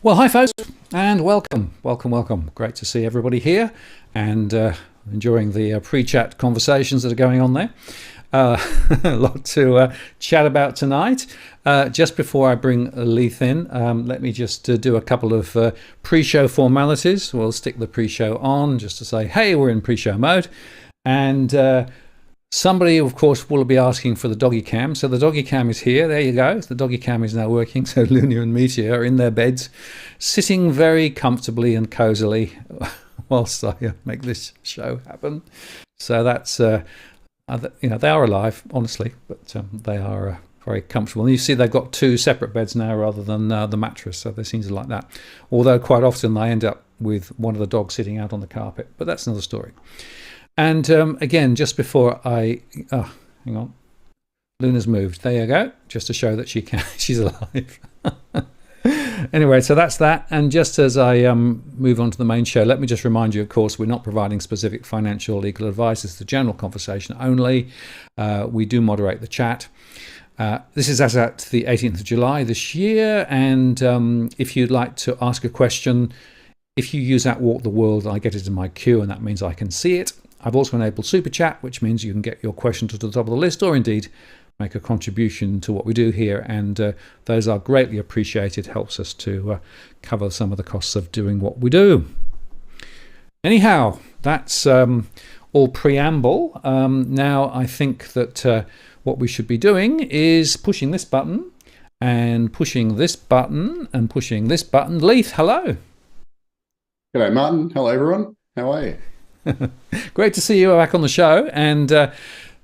Well, hi, folks, and welcome, welcome, welcome. Great to see everybody here and enjoying the pre-chat conversations that are going on there. A lot to chat about tonight. Just before I bring Leith in, let me just do a couple of pre-show formalities. We'll stick the pre-show on just to say, hey, we're in pre-show mode. And somebody, of course, will be asking for the doggy cam. So the doggy cam is here. There you go. The doggy cam is now working. So Luna and Meteor are in their beds, sitting very comfortably and cozily whilst I make this show happen. So that's, they are alive, honestly, but they are very comfortable. And you see they've got two separate beds now rather than the mattress. So they seem to like that. Although quite often they end up with one of the dogs sitting out on the carpet. But that's another story. And again, just before hang on, Luna's moved. There you go, just to show that she's alive. Anyway, so that's that. And just as I move on to the main show, let me just remind you, of course, we're not providing specific financial or legal advice. It's the general conversation only. We do moderate the chat. This is as at the 18th of July this year. And if you'd like to ask a question, if you use that Walk the World, I get it in my queue, and that means I can see it. I've also enabled Super Chat, which means you can get your question to the top of the list, or indeed make a contribution to what we do here. And those are greatly appreciated. Helps us to cover some of the costs of doing what we do. Anyhow, that's all preamble. Now I think that what we should be doing is pushing this button and pushing this button and pushing this button. Leith, hello. G'day, Martin. Hello, everyone. How are you? Great to see you back on the show, and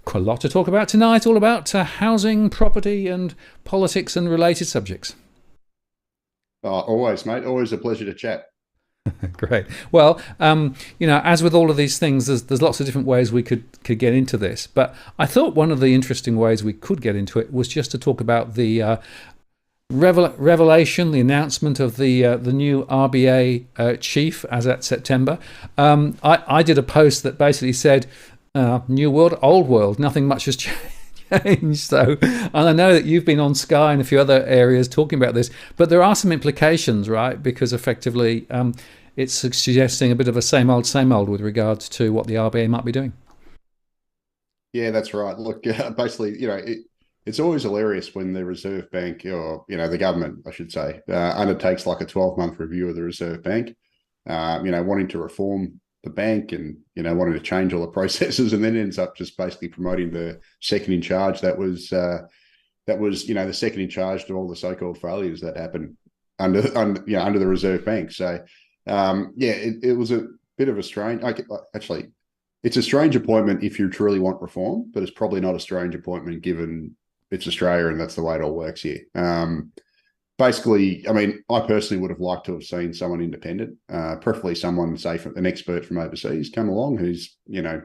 quite a lot to talk about tonight, all about housing, property and politics and related subjects. Always, mate. Always a pleasure to chat. Great. Well, as with all of these things, there's lots of different ways we could get into this, but I thought one of the interesting ways we could get into it was just to talk about the revelation, the announcement of the new RBA chief as at September. I did a post that basically said, new world, old world, nothing much has changed. So, and I know that you've been on Sky and a few other areas talking about this, but there are some implications, right? Because effectively it's suggesting a bit of a same old with regards to what the RBA might be doing. Yeah, that's right. Look, basically, it's always hilarious when the Reserve Bank, or the government, I should say, undertakes like a 12-month review of the Reserve Bank, wanting to reform the bank and wanting to change all the processes, and then ends up just basically promoting the second in charge. That was the second in charge to all the so-called failures that happened under the Reserve Bank. So it was a bit of a strange. Actually, it's a strange appointment if you truly want reform, but it's probably not a strange appointment given it's Australia and that's the way it all works here. Basically, I mean, I personally would have liked to have seen someone independent, preferably someone, say, an expert from overseas come along who's, a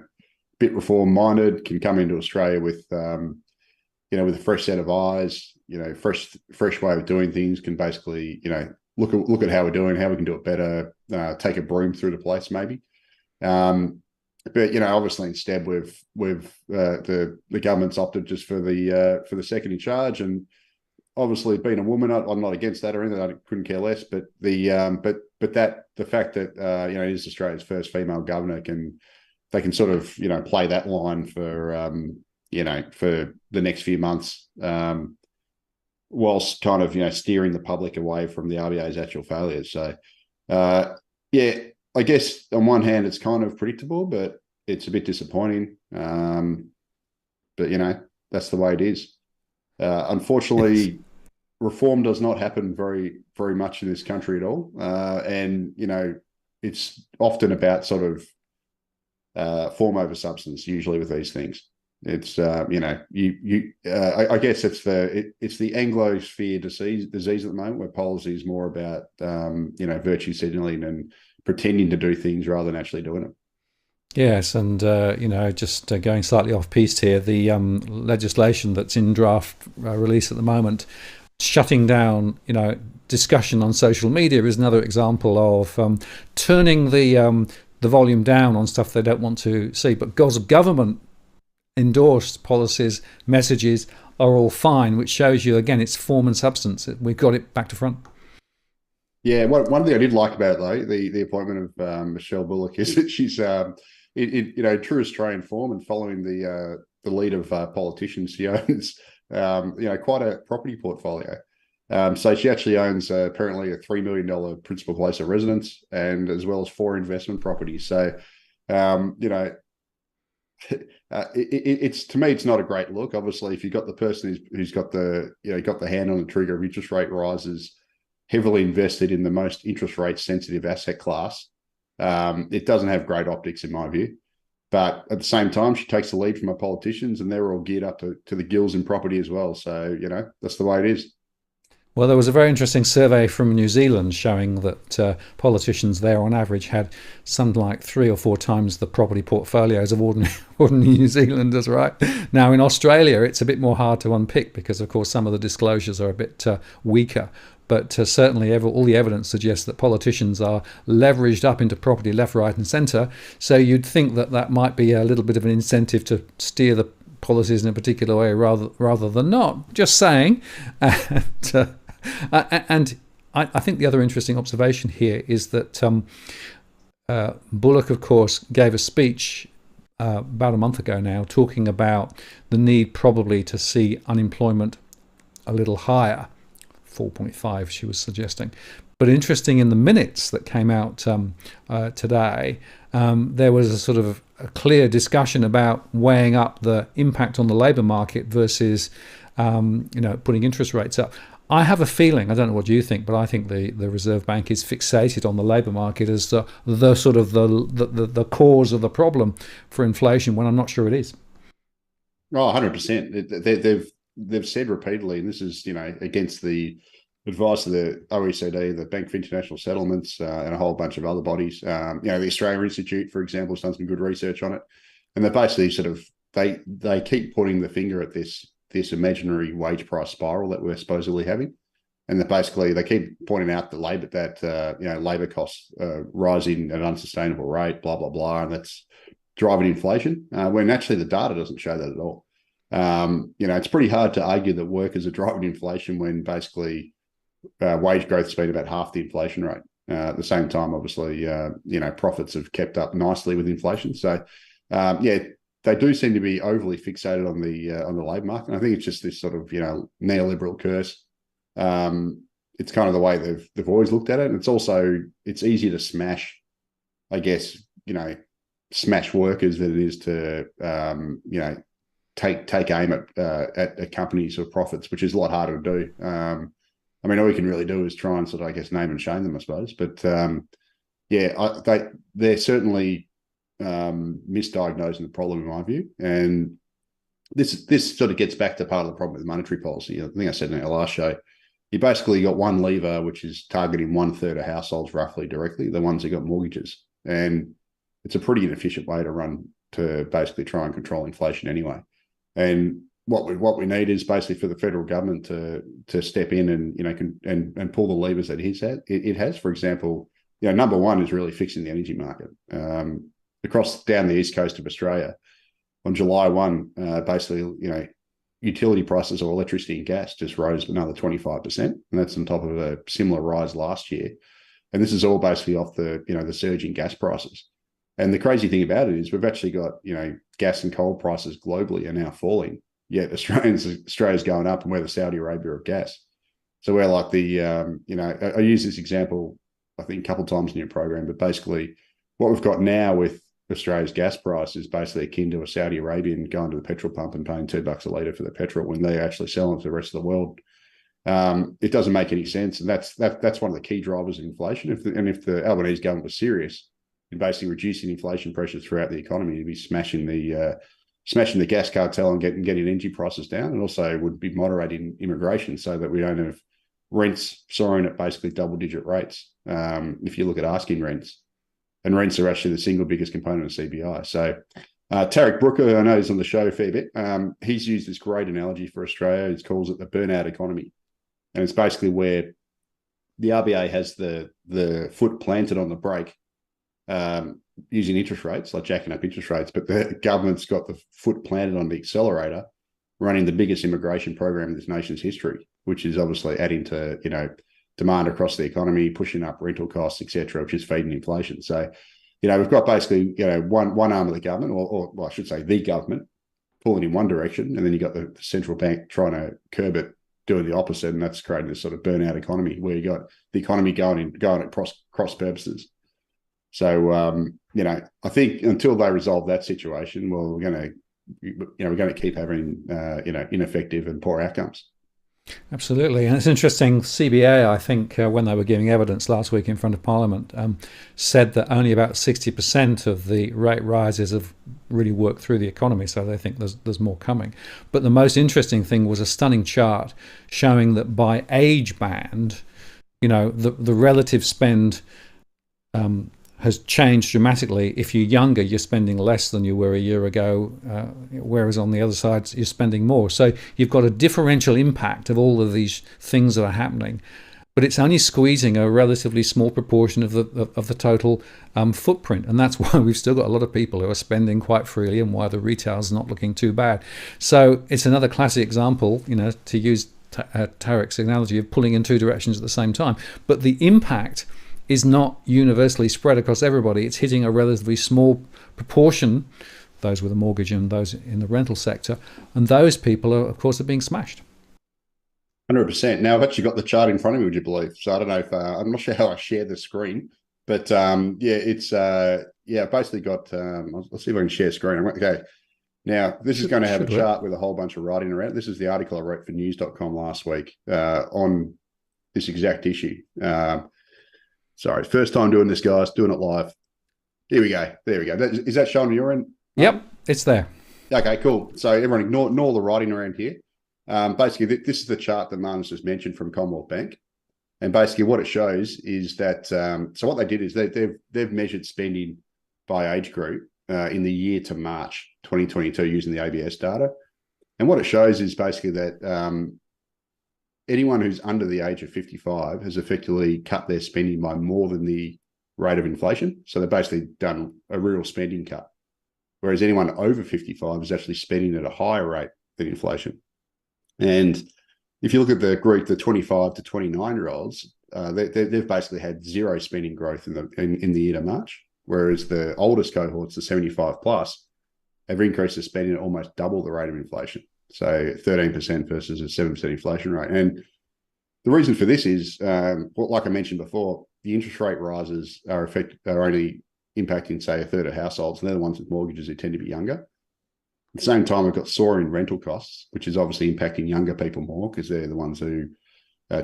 bit reform-minded, can come into Australia with, with a fresh set of eyes, fresh way of doing things, can basically, look at how we're doing, how we can do it better, take a broom through the place maybe. But obviously instead the government's opted just for the second in charge, and obviously being a woman, I'm not against that or anything. I couldn't care less. But the fact that it is Australia's first female governor, they can sort of play that line for for the next few months, whilst kind of steering the public away from the RBA's actual failures. So I guess on one hand it's kind of predictable, but it's a bit disappointing. But that's the way it is. Unfortunately, reform does not happen very, very much in this country at all. And it's often about sort of form over substance. Usually with these things, it's I guess it's the Anglosphere disease at the moment, where policy is more about virtue signaling and pretending to do things rather than actually doing it. Yes, and just going slightly off piste here, the legislation that's in draft release at the moment, shutting down discussion on social media, is another example of turning the volume down on stuff they don't want to see. But government endorsed policies, messages are all fine, which shows you again it's form and substance. We've got it back to front. Yeah, one thing I did like about it though, the appointment of Michelle Bullock is that she's true Australian form and following the lead of politicians, she owns quite a property portfolio. So she actually owns apparently a $3 million principal place of residence, and as well as 4 investment properties. So um, you know it's, to me, it's not a great look. Obviously, if you've got the person who's got got the hand on the trigger of interest rate rises, heavily invested in the most interest rate sensitive asset class, it doesn't have great optics in my view. But at the same time, she takes the lead from her politicians, and they're all geared up to the gills in property as well. So that's the way it is. Well, there was a very interesting survey from New Zealand showing that politicians there, on average, had something like 3 or 4 times the property portfolios of ordinary New Zealanders. Right now, in Australia, it's a bit more hard to unpick because, of course, some of the disclosures are a bit weaker. But certainly, all the evidence suggests that politicians are leveraged up into property left, right, and centre. So you'd think that that might be a little bit of an incentive to steer the policies in a particular way rather than not. Just saying. And I think the other interesting observation here is that Bullock, of course, gave a speech about a month ago now, talking about the need probably to see unemployment a little higher, 4.5 she was suggesting. But interesting, in the minutes that came out today, there was a sort of a clear discussion about weighing up the impact on the labour market versus putting interest rates up. I have a feeling, I don't know what you think, but I think the Reserve Bank is fixated on the labour market as the sort of the cause of the problem for inflation, when I'm not sure it is. Oh, 100%. They've said repeatedly, and this is against the advice of the OECD, the Bank for International Settlements, and a whole bunch of other bodies. The Australia Institute, for example, has done some good research on it, and they basically they keep pointing the finger at this imaginary wage price spiral that we're supposedly having, and they keep pointing out that labor costs rising at an unsustainable rate, blah blah blah, and that's driving inflation. When actually the data doesn't show that at all. It's pretty hard to argue that workers are driving inflation when basically wage growth has been about half the inflation rate. At the same time, obviously, profits have kept up nicely with inflation. So, they do seem to be overly fixated on the labour market. And I think it's just this sort of neoliberal curse. It's kind of the way they've always looked at it. And it's easier to smash, I guess, smash workers than it is to take aim at companies or profits, which is a lot harder to do. All you can really do is try and sort of, I guess, name and shame them, I suppose. But they're certainly misdiagnosing the problem, in my view. And this sort of gets back to part of the problem with monetary policy. I think I said in our last show, you basically got one lever, which is targeting 1/3 of households roughly directly, the ones who got mortgages. And it's a pretty inefficient way to basically try and control inflation anyway. And what we need is basically for the federal government to step in and pull the levers that it has. For example, number one is really fixing the energy market. Down the east coast of Australia, on July 1, utility prices or electricity and gas just rose another 25%, and that's on top of a similar rise last year. And this is all basically off the surging gas prices. And the crazy thing about it is we've actually got gas and coal prices globally are now falling, yet Australia's going up, and we're the Saudi Arabia of gas. So we're like I use this example I think a couple of times in your program, but basically what we've got now with Australia's gas price is basically akin to a Saudi Arabian going to the petrol pump and paying $2 a litre for the petrol when they're actually selling to the rest of the world. It doesn't make any sense, and that's one of the key drivers of inflation. If the Albanese government was serious in basically reducing inflation pressures throughout the economy, it'd be smashing the gas cartel and getting energy prices down, and also would be moderating immigration so that we don't have rents soaring at basically double-digit rates. If you look at asking rents. And rents are actually the single biggest component of CPI. So Tarek Brooker, I know he's on the show a fair bit. He's used this great analogy for Australia. He calls it the burnout economy. And it's basically where the RBA has the foot planted on the brake using interest rates, like jacking up interest rates, but the government's got the foot planted on the accelerator, running the biggest immigration program in this nation's history, which is obviously adding to demand across the economy, pushing up rental costs, etc., which is feeding inflation. So, we've got basically, one arm of the government, or well, I should say the government, pulling in one direction, and then you've got the central bank trying to curb it, doing the opposite, and that's creating this sort of burnout economy where you got the economy going at cross purposes. So, I think until they resolve that situation, well, we're going to keep having, ineffective and poor outcomes. Absolutely. And it's interesting, CBA, I think, when they were giving evidence last week in front of Parliament, said that only about 60% of the rate rises have really worked through the economy, so they think there's more coming. But the most interesting thing was a stunning chart showing that by age band, the relative spend has changed dramatically. If you're younger, you're spending less than you were a year ago, whereas on the other side, you're spending more. So you've got a differential impact of all of these things that are happening, but it's only squeezing a relatively small proportion of the total footprint. And that's why we've still got a lot of people who are spending quite freely and why the retail's not looking too bad. So it's another classic example, to use Tarek's analogy of pulling in two directions at the same time. But the impact is not universally spread across everybody. It's hitting a relatively small proportion, those with a mortgage and those in the rental sector, and those people are, of course, being smashed. 100%. Now, I've actually got the chart in front of me, would you believe? So I don't know if, I'm not sure how I share the screen, but it's, basically got, let's see if I can share screen. Okay. Now, this is going to have a chart with a whole bunch of writing around it. This is the article I wrote for news.com last week on this exact issue. Sorry, first time doing this, guys, doing it live. Here we go. There we go. Is that showing your end? Yep, it's there. Okay, cool. So everyone ignore the writing around here. Basically, this is the chart that Marnus just mentioned from Commonwealth Bank. And basically what it shows is that, so what they did is they've measured spending by age group in the year to March 2022 using the ABS data. And what it shows is basically that anyone who's under the age of 55 has effectively cut their spending by more than the rate of inflation. So they've basically done a real spending cut. Whereas anyone over 55 is actually spending at a higher rate than inflation. And if you look at the group, the 25 to 29-year-olds, they've basically had zero spending growth in the year to March. Whereas the oldest cohorts, the 75 plus, have increased their spending at almost double the rate of inflation. So 13% versus a 7% inflation rate. And the reason for this is, like I mentioned before, the interest rate rises are only impacting, say, a third of households, and they're the ones with mortgages who tend to be younger. At the same time, we've got soaring rental costs, which is obviously impacting younger people more because they're the ones who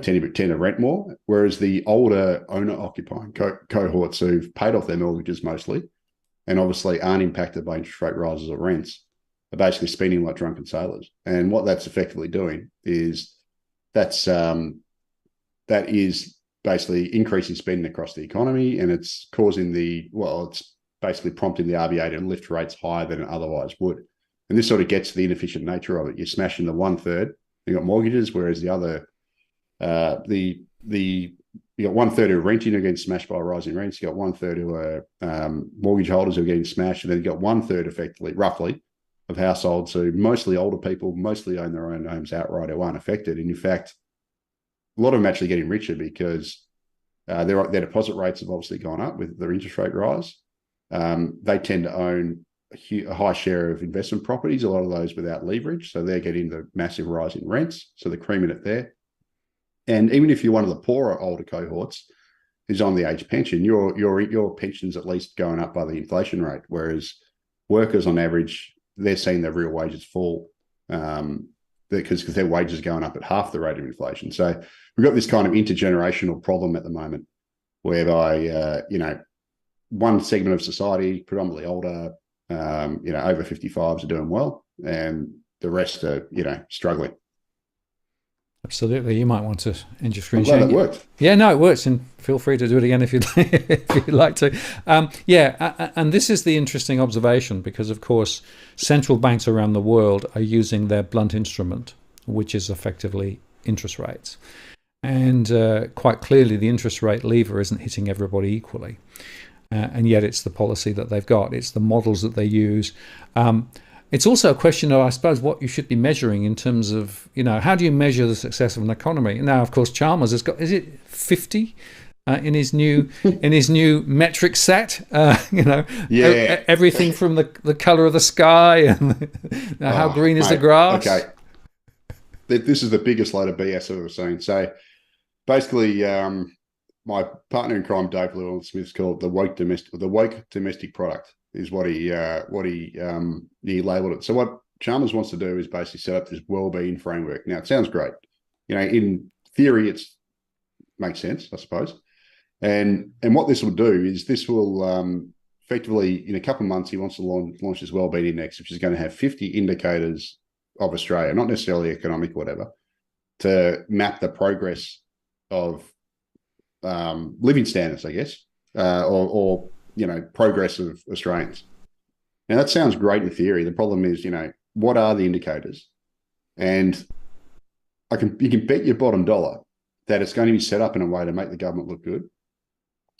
tend to rent more, whereas the older owner-occupying cohorts who've paid off their mortgages mostly and obviously aren't impacted by interest rate rises or rents are basically spending like drunken sailors. And what that's effectively doing is that is basically increasing spending across the economy, and it's causing it's basically prompting the RBA to lift rates higher than it otherwise would. And this sort of gets to the inefficient nature of it. You're smashing the 1/3, you've got mortgages, whereas the other, you got 1/3 who are renting who are getting smashed by rising rents. You got 1/3 who are mortgage holders who are getting smashed, and then you got 1/3 effectively, roughly, of households who mostly older people, mostly own their own homes outright, who aren't affected. And in fact, a lot of them actually getting richer because their deposit rates have obviously gone up with their interest rate rise. They tend to own a high share of investment properties, a lot of those without leverage. So they're getting the massive rise in rents. So they're creaming it there. And even if you're one of the poorer older cohorts who's on the age pension, your pension's at least going up by the inflation rate, whereas workers on average, they're seeing their real wages fall because their wages are going up at half the rate of inflation. So we've got this kind of intergenerational problem at the moment whereby, one segment of society, predominantly older, over 55s are doing well, and the rest are, struggling. Absolutely. You might want to end your screen sharing. I'm glad that worked. Yeah, no, it works. And feel free to do it again if you'd like to. And this is the interesting observation because, of course, central banks around the world are using their blunt instrument, which is effectively interest rates. And quite clearly, the interest rate lever isn't hitting everybody equally. And yet it's the policy that they've got. It's the models that they use. It's also a question of, I suppose, what you should be measuring in terms of, how do you measure the success of an economy? Now, of course, Chalmers has got, is it 50 in his new metric set? Yeah. Everything from the color of the sky and how green is the Mate, grass. okay. This is the biggest load of BS I've ever seen. So basically, my partner in crime, Dave Llewellyn-Smith's called the woke domestic product is what he labelled it. So what Chalmers wants to do is basically set up this well-being framework. Now, it sounds great. In theory, it's makes sense, I suppose. And what this will do is this will effectively, in a couple of months, he wants to launch this well-being index, which is going to have 50 indicators of Australia, not necessarily economic or whatever, to map the progress of living standards, I guess, or progress of Australians. Now, that sounds great in theory. The problem is, what are the indicators? And you can bet your bottom dollar that it's going to be set up in a way to make the government look good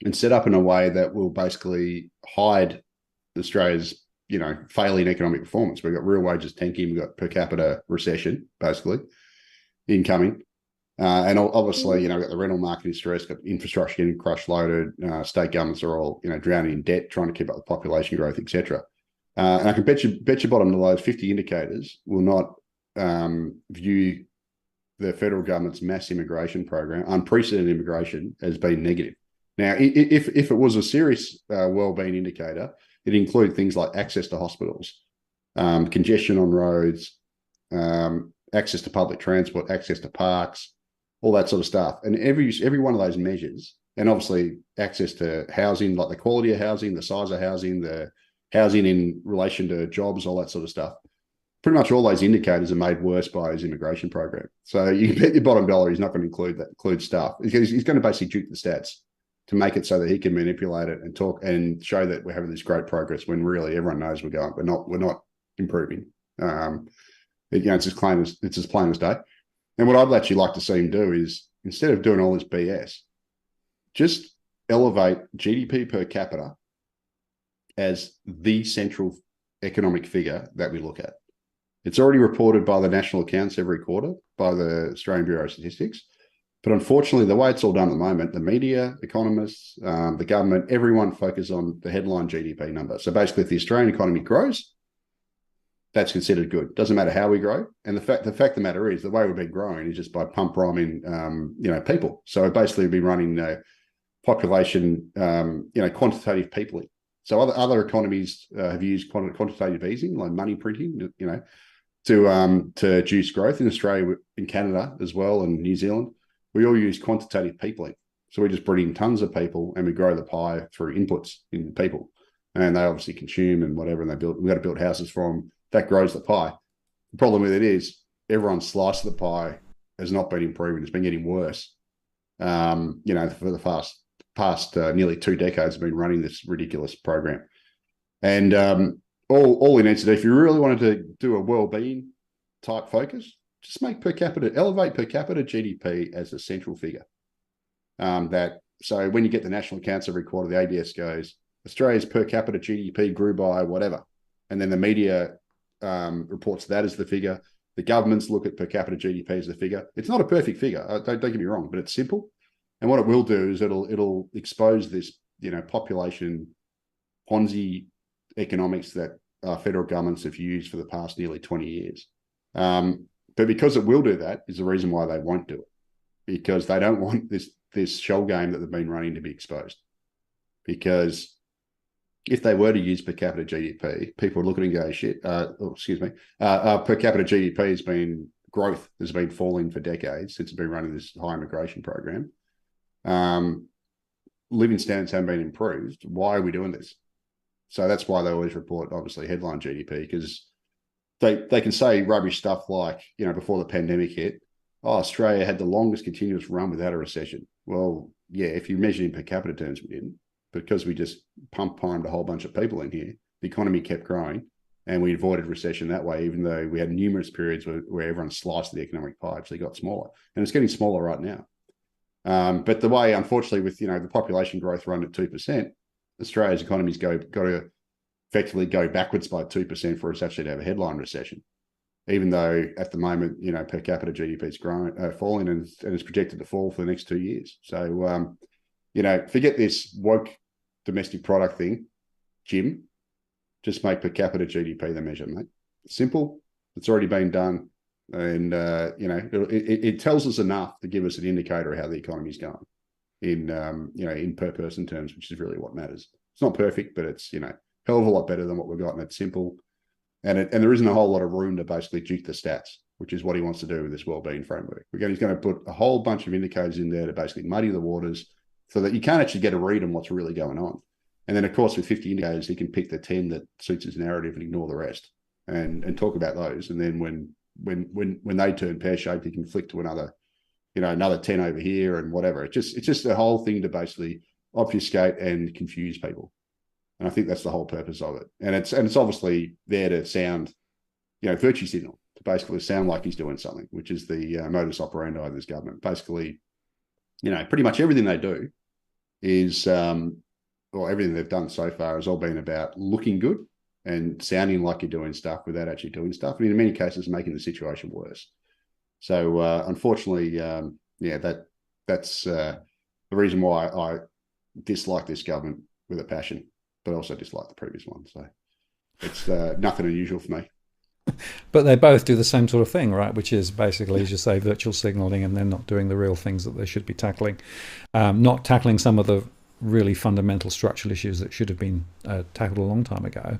and set up in a way that will basically hide Australia's, failing economic performance. We've got real wages tanking. We've got per capita recession, basically, incoming. And obviously, we've got the rental market in stress, got infrastructure getting crush loaded. State governments are all, drowning in debt, trying to keep up with population growth, etc. And I can bet your bottom to those 50 indicators will not view the federal government's mass immigration program, unprecedented immigration, as being negative. Now, if it was a serious well-being indicator, it include things like access to hospitals, congestion on roads, access to public transport, access to parks, all that sort of stuff. And every one of those measures, and obviously access to housing, like the quality of housing, the size of housing, the housing in relation to jobs, all that sort of stuff. Pretty much all those indicators are made worse by his immigration program. So you can bet your bottom dollar he's not going to include stuff. He's going to basically juke the stats to make it so that he can manipulate it and talk and show that we're having this great progress when really everyone knows we're not improving. It's as plain as day. And what I'd actually like to see him do is, instead of doing all this BS, just elevate GDP per capita as the central economic figure that we look at. It's already reported by the national accounts every quarter, by the Australian Bureau of Statistics. But unfortunately, the way it's all done at the moment, the media, economists, the government, everyone focuses on the headline GDP number. So basically, if the Australian economy grows, that's considered good. Doesn't matter how we grow. And the fact of the matter is, the way we've been growing is just by pump priming, people. So basically, we've been running population, quantitative peopling. So other economies have used quantitative easing, like money printing, to juice growth. In Australia, in Canada as well, and New Zealand, we all use quantitative peopling. So we just bring in tons of people and we grow the pie through inputs in people. And they obviously consume and whatever, and we've got to build houses for them. That grows the pie. The problem with it is everyone's slice of the pie has not been improving. It's been getting worse. For the past nearly 2 decades, have been running this ridiculous program. And all we need to do, if you really wanted to do a well-being type focus, just elevate per capita GDP as a central figure. So when you get the national accounts every quarter, the ABS goes, Australia's per capita GDP grew by whatever. And then the media reports that as the figure. The governments look at per capita GDP as the figure. It's not a perfect figure, don't get me wrong, but it's simple. And what it will do is it'll expose this, population Ponzi economics that federal governments have used for the past nearly 20 years. But because it will do that is the reason why they won't do it, because they don't want this shell game that they've been running to be exposed. Because if they were to use per capita GDP, people would look at it and go, shit, per capita GDP growth has been falling for decades since it's been running this high immigration program. Living standards haven't been improved. Why are we doing this? So that's why they always report, obviously, headline GDP, because they can say rubbish stuff like, before the pandemic hit, Australia had the longest continuous run without a recession. Well, yeah, if you measure in per capita terms, we didn't, because we just primed a whole bunch of people in here. The economy kept growing and we avoided recession that way, even though we had numerous periods where everyone sliced the economic pie, so it got smaller. And it's getting smaller right now. But the way, unfortunately, with the population growth run at 2%, Australia's economy's got to effectively go backwards by 2% for us actually to have a headline recession, even though at the moment, per capita GDP is falling and is projected to fall for the next 2 years. So, forget this woke domestic product thing, Jim. Just make per capita GDP the measure, mate. Simple. It's already been done. And, it tells us enough to give us an indicator of how the economy is going in per person terms, which is really what matters. It's not perfect, but it's, hell of a lot better than what we've got, and it's simple. And there isn't a whole lot of room to basically juke the stats, which is what he wants to do with this wellbeing framework. He's going to put a whole bunch of indicators in there to basically muddy the waters so that you can't actually get a read on what's really going on. And then, of course, with 50 indicators, he can pick the 10 that suits his narrative and ignore the rest and talk about those. And then when they turn pear-shaped, he can flick to another 10 over here and whatever. It's just a whole thing to basically obfuscate and confuse people. And I think that's the whole purpose of it. And it's obviously there to sound, virtue signal, to basically sound like he's doing something, which is the modus operandi of this government. Basically, pretty much everything they do is, everything they've done so far has all been about looking good and sounding like you're doing stuff without actually doing stuff. And in many cases, making the situation worse. So unfortunately, that's the reason why I dislike this government with a passion, but also dislike the previous one. So it's nothing unusual for me. But they both do the same sort of thing, right? Which is basically, as you say, virtual signalling, and they're not doing the real things that they should be tackling. Not tackling some of the really fundamental structural issues that should have been tackled a long time ago,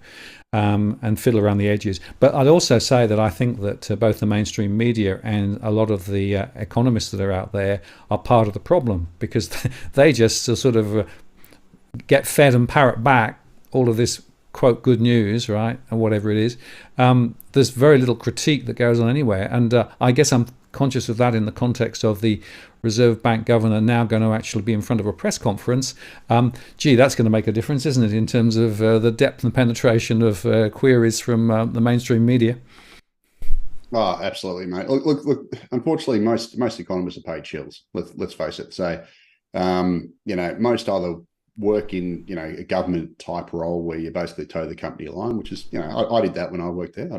and fiddle around the edges. But I'd also say that I think that both the mainstream media and a lot of the economists that are out there are part of the problem, because they just sort of get fed and parrot back all of this, quote, good news, right, and whatever it is. There's very little critique that goes on anywhere. And I guess I'm conscious of that in the context of the Reserve Bank governor now going to actually be in front of a press conference. That's going to make a difference, isn't it, in terms of the depth and penetration of queries from the mainstream media? Oh, absolutely, mate. Look. Unfortunately, most economists are paid shills. Let's face it. So, most either work in a government type role where you basically toe the company line, which is I did that when I worked there.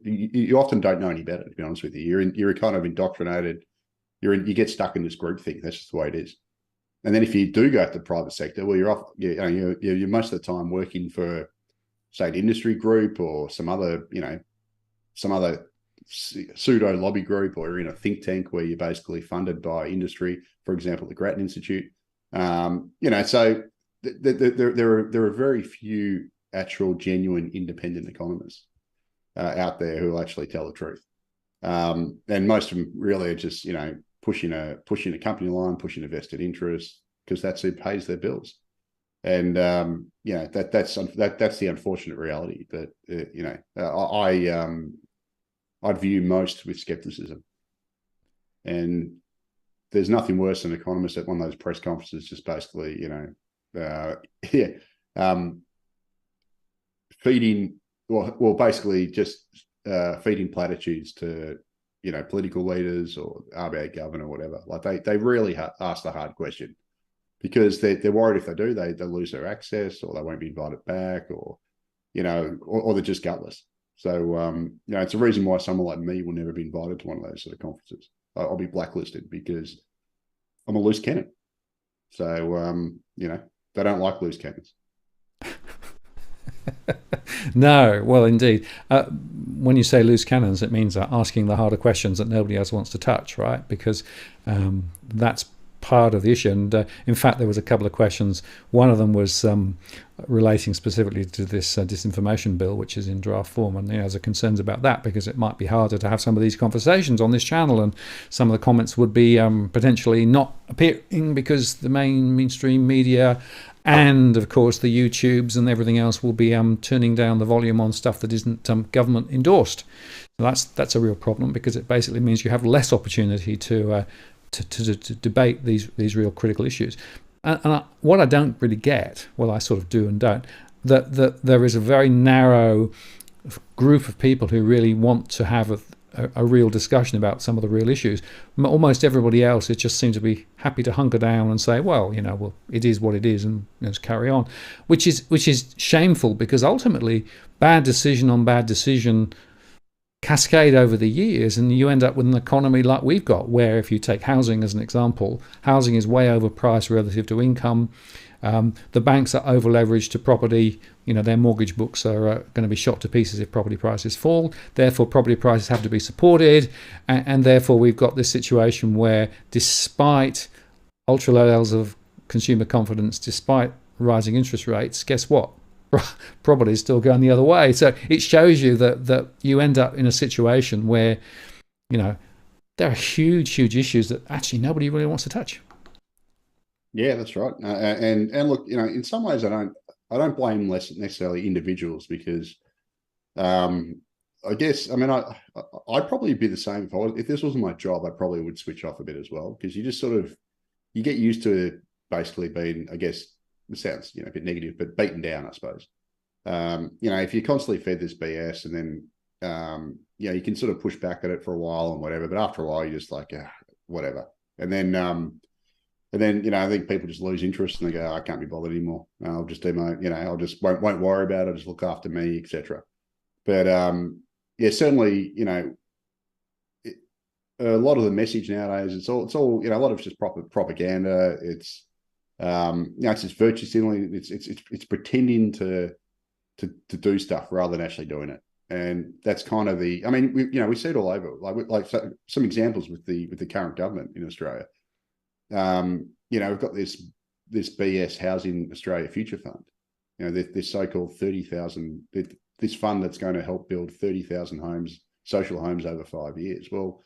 You often don't know any better, to be honest with you. You're kind of indoctrinated. You get stuck in this group thing. That's just the way it is. And then if you do go to the private sector, well, you're most of the time working for, say, an industry group or some other pseudo lobby group, or you're in a think tank where you're basically funded by industry, for example, the Grattan Institute. So there are very few actual genuine independent economists out there who will actually tell the truth. And most of them really are just pushing a company line, pushing a vested interest, because that's who pays their bills. And that's the unfortunate reality. But I'd view most with skepticism. And there's nothing worse than economists at one of those press conferences just basically feeding platitudes to political leaders or RBA governor or whatever. Like they rarely ask the hard question, because they're worried if they do, they'll lose their access, or they won't be invited back, or they're just gutless. So it's a reason why someone like me will never be invited to one of those sort of conferences. I'll be blacklisted because I'm a loose cannon. So they don't like loose cannons. No, well, indeed. When you say loose cannons, it means asking the harder questions that nobody else wants to touch, right? Because that's part of the issue. And in fact, there was a couple of questions. One of them was relating specifically to this disinformation bill, which is in draft form. And there's concerns about that, because it might be harder to have some of these conversations on this channel, and some of the comments would be potentially not appearing because the mainstream media and, of course, the YouTubes and everything else will be turning down the volume on stuff that isn't government endorsed. So that's a real problem, because it basically means you have less opportunity to debate these real critical issues. And what I don't really get, well, I sort of do and don't, that there is a very narrow group of people who really want to have a real discussion about some of the real issues. Almost everybody else just seems to be happy to hunker down and say, well, it is what it is, and just carry on, which is shameful, because ultimately bad decision on bad decision cascade over the years, and you end up with an economy like we've got, where if you take housing as an example, housing is way overpriced relative to income. The banks are over leveraged to property. Their mortgage books are going to be shot to pieces if property prices fall. Therefore, property prices have to be supported, and therefore we've got this situation where, despite ultra low levels of consumer confidence, despite rising interest rates, guess what? Property is still going the other way. So it shows you that you end up in a situation where, there are huge issues that actually nobody really wants to touch. Yeah, that's right. And look, in some ways, I don't blame less necessarily individuals, because I guess, I'd probably be the same if this wasn't my job. I probably would switch off a bit as well, because you just you get used to basically being, I guess, it sounds a bit negative, but beaten down, I suppose. If you're constantly fed this BS, and then you can sort of push back at it for a while and whatever, but after a while you're just like, whatever. And then I think people just lose interest, and they go, I can't be bothered anymore. I'll just do my, I'll just won't worry about it. I'll just look after me, etc. But certainly, a lot of the message nowadays, it's all a lot of just propaganda. It's it's just virtue signaling. It's pretending to do stuff rather than actually doing it. And that's kind of we see it all over. Like some examples with the current government in Australia. We've got this BS Housing Australia Future Fund. This so-called 30,000, this fund that's going to help build 30,000 homes, social homes, over 5 years. Well,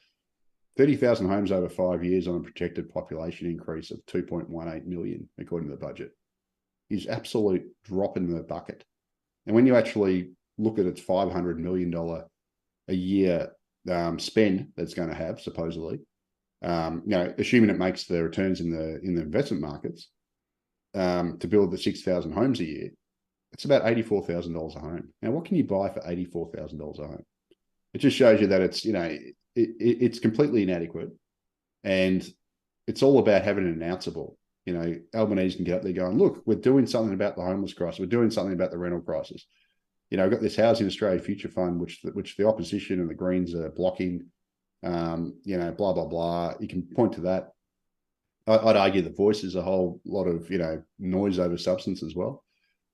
30,000 homes over 5 years on a projected population increase of 2.18 million, according to the budget, is absolute drop in the bucket. And when you actually look at its $500 million a year spend that's going to have, supposedly, assuming it makes the returns in the investment markets, to build the 6,000 homes a year, it's about $84,000 a home. Now, what can you buy for $84,000 a home? It just shows you that it's, it's completely inadequate, and it's all about having an announceable. Albanese can get up there going, look, we're doing something about the homeless crisis. We're doing something about the rental crisis. I've got this Housing Australia Future Fund, which the opposition and the Greens are blocking. Blah, blah, blah. You can point to that. I'd argue the Voice is a whole lot of, noise over substance as well.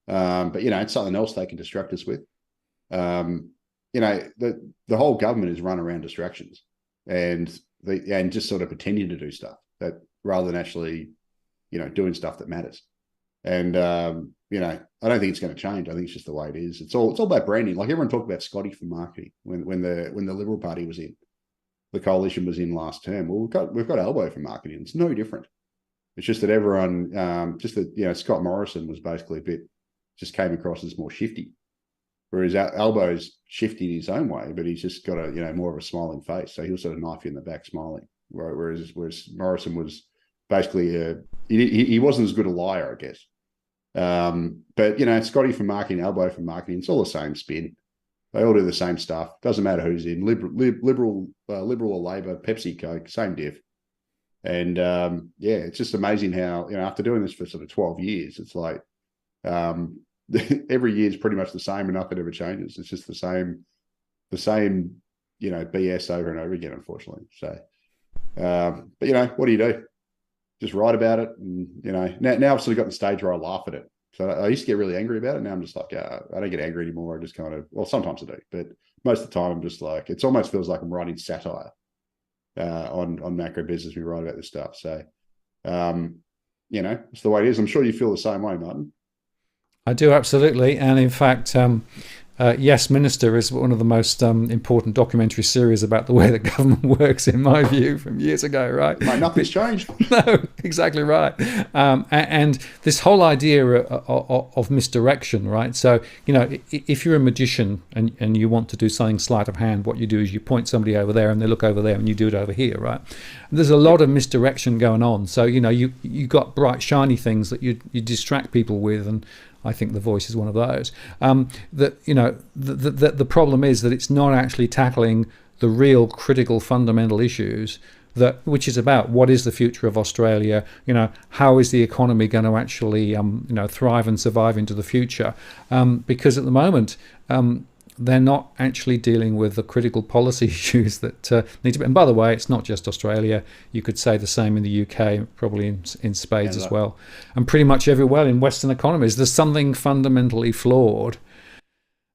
But it's something else they can distract us with. The whole government is run around distractions and just sort of pretending to do stuff that, rather than actually, doing stuff that matters. And, I don't think it's going to change. I think it's just the way it is. It's all about branding. Like, everyone talked about Scotty for marketing when the Liberal Party was in. The coalition was in last term. Well, we've got Albo for marketing. It's no different. It's just that everyone, Scott Morrison was basically just came across as more shifty, whereas Albo's shifty in his own way, but he's just got a more of a smiling face. So he'll sort of knife you in the back smiling. Whereas Morrison was basically he wasn't as good a liar, I guess. But Scotty for marketing, Albo for marketing, it's all the same spin. They all do the same stuff. Doesn't matter who's in, Liberal or Labor, Pepsi, Coke, same diff. And it's just amazing how, after doing this for sort of 12 years, it's like every year is pretty much the same, and nothing ever changes. It's just the same BS over and over again, unfortunately. So, but what do you do? Just write about it, and now I've sort of got the stage where I laugh at it. So I used to get really angry about it. Now I'm just like, I don't get angry anymore. I just kind of, well, sometimes I do, but most of the time I'm just like, it almost feels like I'm writing satire on Macrobusiness. We write about this stuff. So, it's the way it is. I'm sure you feel the same way, Martin. I do, absolutely. And in fact, Yes, Minister is one of the most important documentary series about the way that government works, in my view, from years ago, right? Mate, nothing's changed. No, exactly right. And this whole idea of misdirection, right? So, if you're a magician and you want to do something sleight of hand, what you do is you point somebody over there and they look over there and you do it over here, right? And there's a lot of misdirection going on. So, you got bright, shiny things that you distract people with, and I think The Voice is one of those. The problem is that it's not actually tackling the real critical fundamental issues, which is about what is the future of Australia, how is the economy going to actually thrive and survive into the future, because at the moment they're not actually dealing with the critical policy issues that need to be. And by the way, it's not just Australia. You could say the same in the UK, probably in spades as well. And pretty much everywhere in Western economies, there's something fundamentally flawed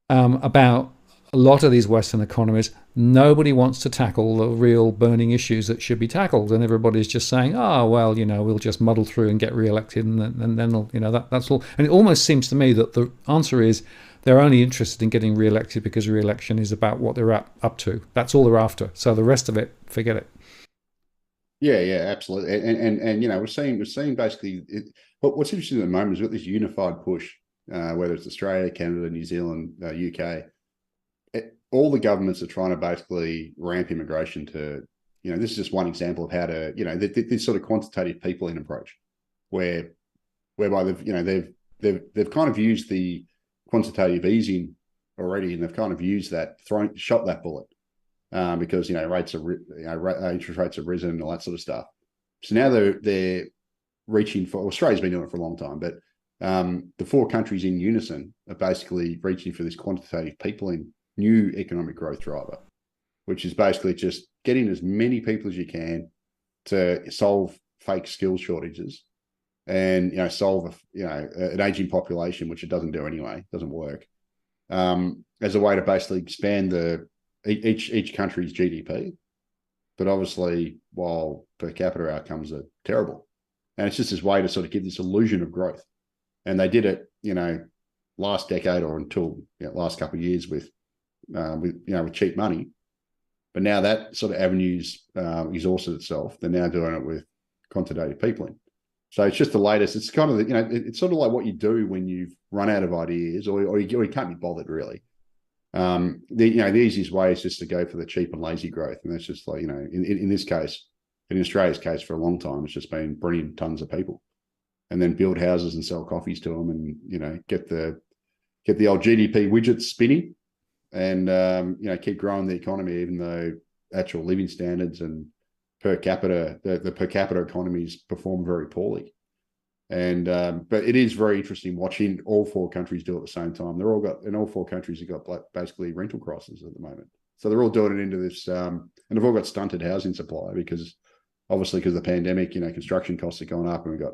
about a lot of these Western economies. Nobody wants to tackle the real burning issues that should be tackled, and everybody's just saying, "Oh well, we'll just muddle through and get re-elected, and then that's all." And it almost seems to me that the answer is they're only interested in getting re-elected because re-election is about what they're up to. That's all they're after. So the rest of it, forget it. Yeah, absolutely. And we're seeing basically. But what's interesting at the moment is we've got this unified push, whether it's Australia, Canada, New Zealand, UK. All the governments are trying to basically ramp immigration to. This is just one example of how to. This sort of quantitative peopling approach, whereby they've kind of used the quantitative easing already, and they've kind of used that, shot that bullet, because interest rates have risen and all that sort of stuff. So now they're reaching for. Australia's been doing it for a long time, but the four countries in unison are basically reaching for this quantitative peopling new economic growth driver, which is basically just getting as many people as you can to solve fake skills shortages. And solve an aging population, which it doesn't do anyway, doesn't work, as a way to basically expand each country's GDP. But obviously, while per capita outcomes are terrible, and it's just this way to sort of give this illusion of growth. And they did it, last decade or until last couple of years with cheap money. But now that sort of avenue's exhausted itself. They're now doing it with quantitative peopling. So it's just the latest. It's kind of it's sort of like what you do when you've run out of ideas, or you can't be bothered really. The easiest way is just to go for the cheap and lazy growth, and that's just like in this case, in Australia's case, for a long time, it's just been bringing tons of people, and then build houses and sell coffees to them, and get the old GDP widgets spinning, and keep growing the economy, even though actual living standards and per capita, the per capita economies perform very poorly. And but it is very interesting watching all four countries do it at the same time. All four countries have got basically rental crises at the moment. So they're all doing it into this, and they've all got stunted housing supply because of the pandemic. Construction costs are going up, and we've got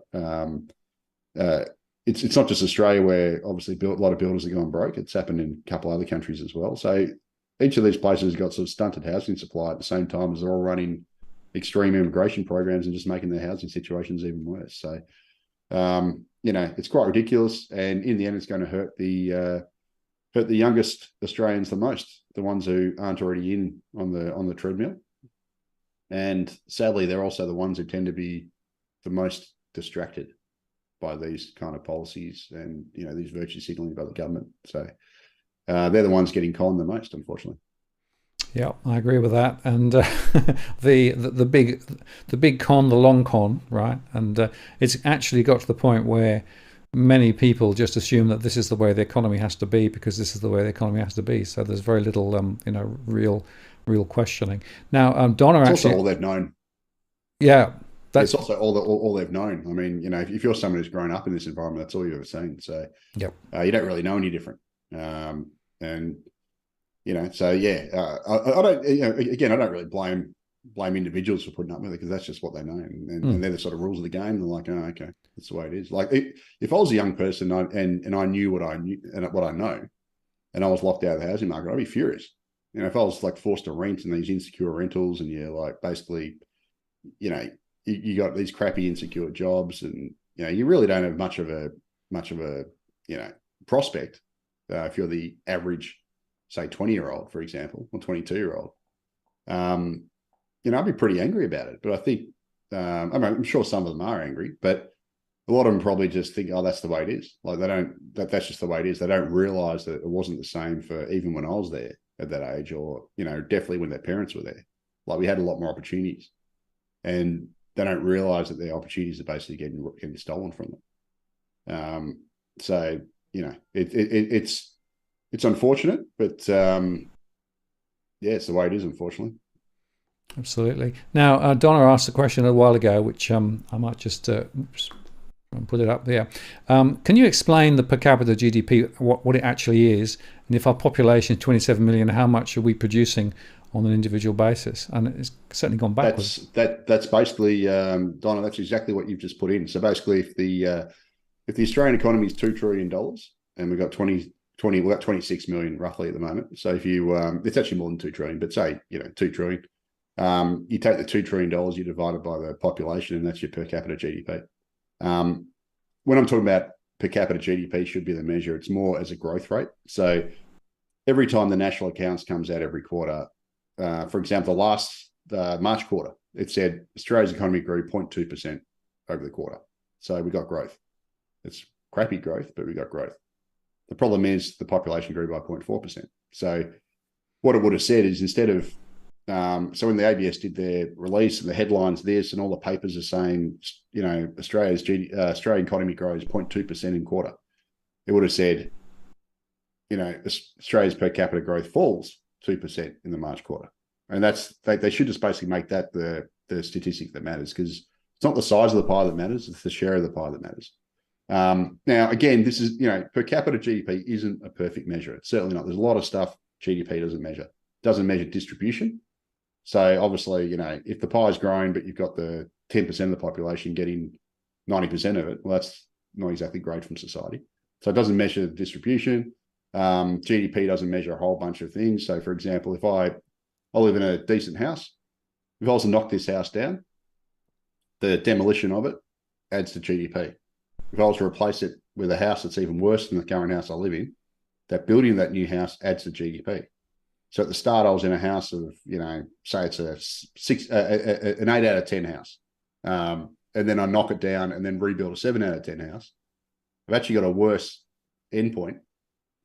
it's not just Australia where obviously a lot of builders are going broke. It's happened in a couple of other countries as well. So each of these places has got sort of stunted housing supply at the same time as they're all running extreme immigration programs and just making their housing situations even worse. So, it's quite ridiculous. And in the end, it's going to hurt the youngest Australians the most, the ones who aren't already on the treadmill. And sadly, they're also the ones who tend to be the most distracted by these kind of policies and, these virtue signaling by the government. So they're the ones getting conned the most, unfortunately. Yeah, I agree with that. And the big con, the long con, right? And it's actually got to the point where many people just assume that this is the way the economy has to be because this is the way the economy has to be. So there's very little, real questioning. Now, Donna it's actually also all they've known. Yeah, it's also all they've known. I mean, if you're someone who's grown up in this environment, that's all you've ever seen. So yep. You don't really know any different. So yeah, I don't. Again, I don't really blame individuals for putting up with it because that's just what they know, and they're the sort of rules of the game. They're like, oh, okay, that's the way it is. Like, if I was a young person and I knew what I knew and what I know, and I was locked out of the housing market, I'd be furious. If I was like forced to rent in these insecure rentals, and you're like basically, you got these crappy insecure jobs, and you really don't have much of a prospect if you're the average, say 20-year-old, for example, or 22-year-old. I'd be pretty angry about it. But I think I'm sure some of them are angry, but a lot of them probably just think, oh, that's the way it is. Like that's just the way it is. They don't realize that it wasn't the same for even when I was there at that age, or definitely when their parents were there. Like, we had a lot more opportunities, and they don't realize that their opportunities are basically getting stolen from them. It's unfortunate, but Yeah, it's the way it is, unfortunately. Absolutely. Now, Donna asked a question a while ago, which I might just put it up there. Can you explain the per capita GDP, what it actually is, and if our population is 27 million, how much are we producing on an individual basis? And it's certainly gone backwards. That's basically, Donna. That's exactly what you've just put in. So basically, if the Australian economy is $2 trillion and we've got 26 million roughly at the moment. So if you, it's actually more than 2 trillion, but say 2 trillion. You take the $2 trillion, you divide it by the population, and that's your per capita GDP. When I'm talking about per capita GDP should be the measure, it's more as a growth rate. So every time the national accounts comes out every quarter, for example, the last March quarter, it said Australia's economy grew 0.2% over the quarter. So we got growth. It's crappy growth, but we got growth. The problem is the population grew by 0.4%. So what it would have said is instead of, so when the ABS did their release and the headlines, this and all the papers are saying, Australian economy grows 0.2% in quarter. It would have said, Australia's per capita growth falls 2% in the March quarter. And they should just basically make that the statistic that matters, because it's not the size of the pie that matters, it's the share of the pie that matters. Now, again, this is, per capita GDP isn't a perfect measure. It's certainly not. There's a lot of stuff GDP doesn't measure. It doesn't measure distribution. So obviously, if the pie is growing, but you've got the 10% of the population getting 90% of it, well, that's not exactly great from society. So it doesn't measure distribution. GDP doesn't measure a whole bunch of things. So for example, if I live in a decent house, if I was to knock this house down, the demolition of it adds to GDP. If I was to replace it with a house that's even worse than the current house I live in, that building of that new house adds to GDP. So at the start, I was in a house of, say it's an 8 out of 10 house. And then I knock it down and then rebuild a 7 out of 10 house. I've actually got a worse endpoint,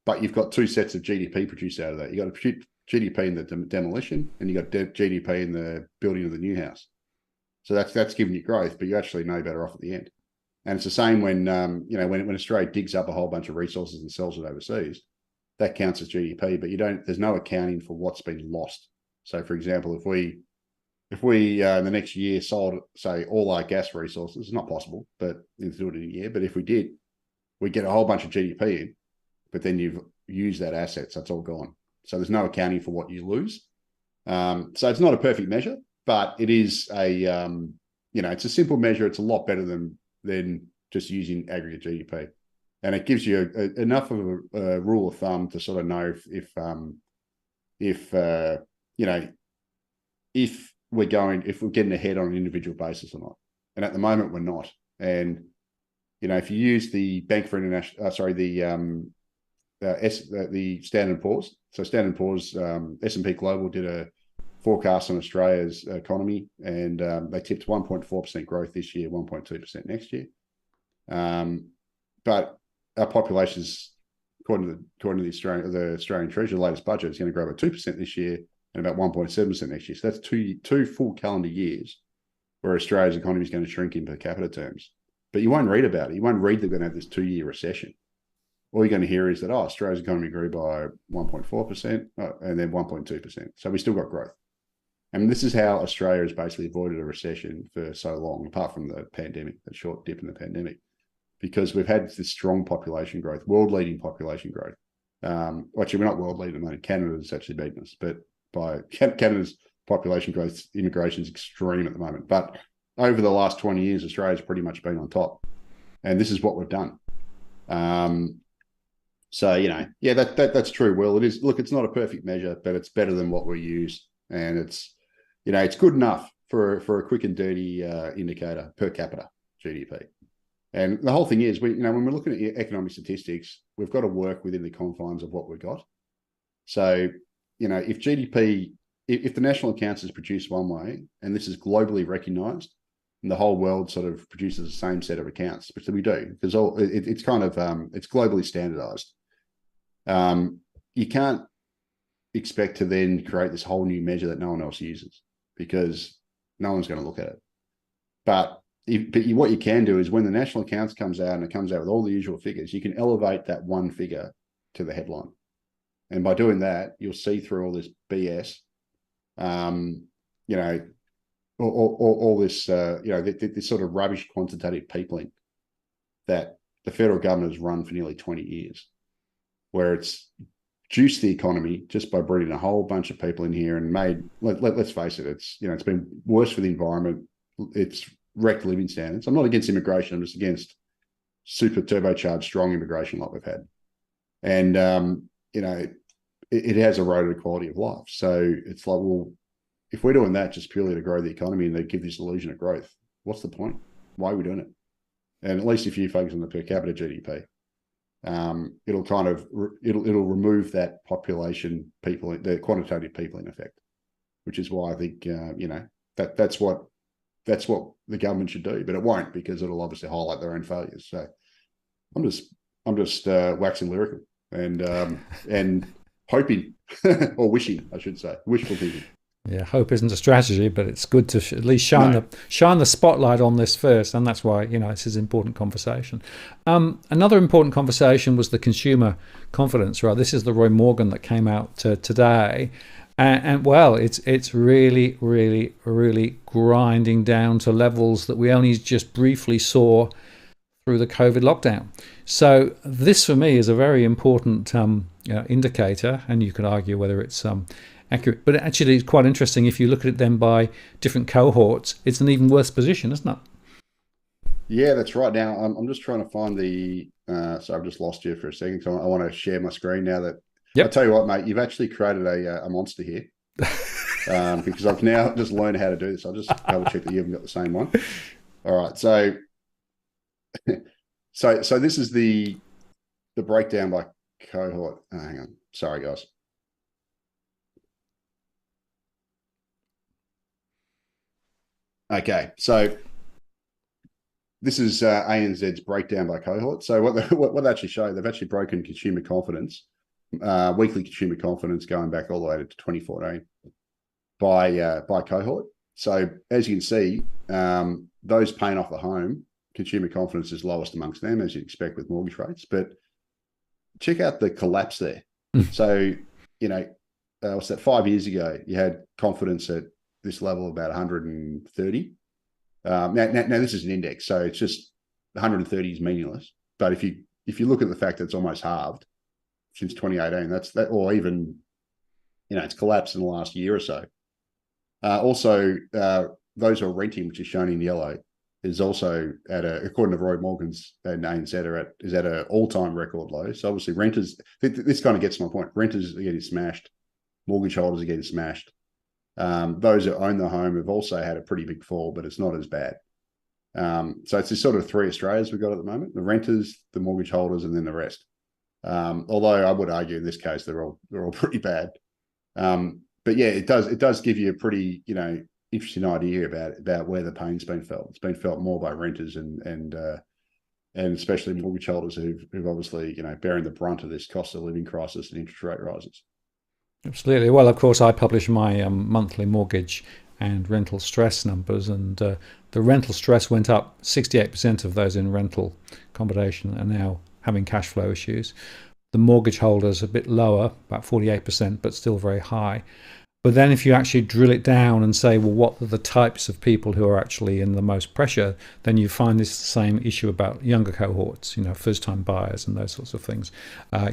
but you've got two sets of GDP produced out of that. You've got a GDP in the demolition and you've got GDP in the building of the new house. So that's giving you growth, but you're actually no better off at the end. And it's the same when, when Australia digs up a whole bunch of resources and sells it overseas, that counts as GDP, but there's no accounting for what's been lost. So for example, if we in the next year sold, say, all our gas resources, it's not possible, but to do it in a year, but if we did, we get a whole bunch of GDP in, but then you've used that asset, so it's all gone. So there's no accounting for what you lose. So it's not a perfect measure, but it is it's a simple measure. It's a lot better than just using aggregate GDP. And it gives you enough of a rule of thumb to sort of know if we're getting ahead on an individual basis or not. And at the moment, we're not. And if you use the Bank for International, the Standard & Poor's. So Standard & Poor's, S&P Global did a forecast on Australia's economy, and they tipped 1.4% growth this year, 1.2% next year. But our population is, according to the Australian Treasury, the latest budget, is going to grow by 2% this year and about 1.7% next year. So that's two full calendar years where Australia's economy is going to shrink in per capita terms. But you won't read about it. You won't read they're going to have this 2-year recession. All you're going to hear is that, Australia's economy grew by 1.4% and then 1.2%. So we still got growth. And this is how Australia has basically avoided a recession for so long, apart from the pandemic, that short dip in the pandemic, because we've had this strong population growth, world-leading population growth. Actually, we're not world-leading at the moment. Canada's actually beaten us, but by Canada's population growth, immigration is extreme at the moment. But over the last 20 years, Australia's pretty much been on top. And this is what we've done. So, that's true, Will. It is. Look, it's not a perfect measure, but it's better than what we use. And it's good enough for a quick and dirty indicator per capita GDP. And the whole thing is, when we're looking at economic statistics, we've got to work within the confines of what we've got. So, if GDP, if the national accounts is produced one way, and this is globally recognised, and the whole world sort of produces the same set of accounts, which we do, because it's kind of it's globally standardised. You can't expect to then create this whole new measure that no one else uses, because no one's going to look at it. But what you can do is, when the national accounts comes out and it comes out with all the usual figures, you can elevate that one figure to the headline. And by doing that, you'll see through all this BS you know, all this, this sort of rubbish quantitative peopling that the federal government has run for nearly 20 years, where it's juiced the economy just by breeding a whole bunch of people in here and let's face it, it's been worse for the environment. It's wrecked living standards. I'm not against immigration. I'm just against super turbocharged, strong immigration like we've had. And, it has eroded the quality of life. So it's like, well, if we're doing that just purely to grow the economy and they give this illusion of growth, what's the point? Why are we doing it? And at least if you focus on the per capita GDP, it'll remove that population people, the quantitative people in effect, which is why I think that's what the government should do, but it won't, because it'll obviously highlight their own failures. So I'm just waxing lyrical and hoping or wishing, I should say, wishful thinking. Yeah, hope isn't a strategy, but it's good to at least shine the spotlight on this first, and that's why this is an important conversation. Another important conversation was the consumer confidence. Right, this is the Roy Morgan that came out today, and well, it's really, really, really grinding down to levels that we only just briefly saw through the COVID lockdown. So this, for me, is a very important indicator, and you could argue whether it's accurate, but actually it's quite interesting. If you look at it then by different cohorts, it's an even worse position, isn't it? Yeah, that's right. Now I'm just trying to find the so I've just lost you for a second, so I want to share my screen now. That I'll tell you what, mate, you've actually created a monster here. Because I've now just learned how to do this. I'll just double check that you haven't got the same one. All right, so this is the breakdown by cohort. Oh, hang on, sorry guys. Okay, so this is ANZ's breakdown by cohort. So what they actually show, they've actually broken consumer confidence, weekly consumer confidence going back all the way to 2014 by cohort. So as you can see, those paying off the home, consumer confidence is lowest amongst them, as you'd expect with mortgage rates. But check out the collapse there. So, what's that, 5 years ago, you had confidence at this level about 130. Now this is an index, so it's just 130 is meaningless. But if you look at the fact that it's almost halved since 2018, or even it's collapsed in the last year or so. Also, those who are renting, which is shown in yellow, is also according to Roy Morgan's and ANZ, is at an all-time record low. So obviously renters, this kind of gets my point. Renters are getting smashed, mortgage holders are getting smashed. Those that own the home have also had a pretty big fall, but it's not as bad. So it's this sort of three Australias we've got at the moment: the renters, the mortgage holders, and then the rest. Although I would argue in this case they're all pretty bad. But yeah, it does give you a pretty interesting idea about where the pain's been felt. It's been felt more by renters and especially mortgage holders who've obviously bearing the brunt of this cost of living crisis and interest rate rises. Absolutely. Well, of course, I publish my monthly mortgage and rental stress numbers, and the rental stress went up. 68% of those in rental accommodation are now having cash flow issues. The mortgage holders a bit lower, about 48%, but still very high. But then if you actually drill it down and say, well, what are the types of people who are actually in the most pressure, then you find this same issue about younger cohorts, first-time buyers and those sorts of things,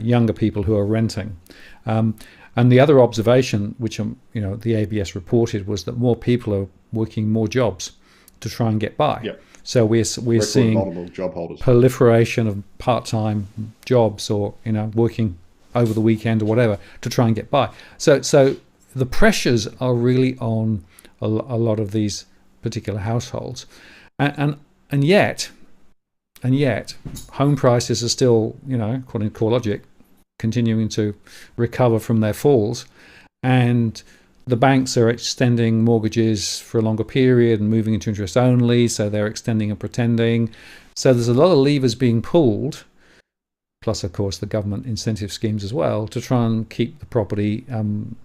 younger people who are renting. And the other observation, which the ABS reported, was that more people are working more jobs to try and get by. Yep. So we're seeing job holders, proliferation of part-time jobs, or working over the weekend or whatever to try and get by. So the pressures are really on a lot of these particular households, and yet home prices are still, according to CoreLogic, continuing to recover from their falls, and the banks are extending mortgages for a longer period and moving into interest only, so they're extending and pretending. So there's a lot of levers being pulled, plus of course the government incentive schemes as well, to try and keep the property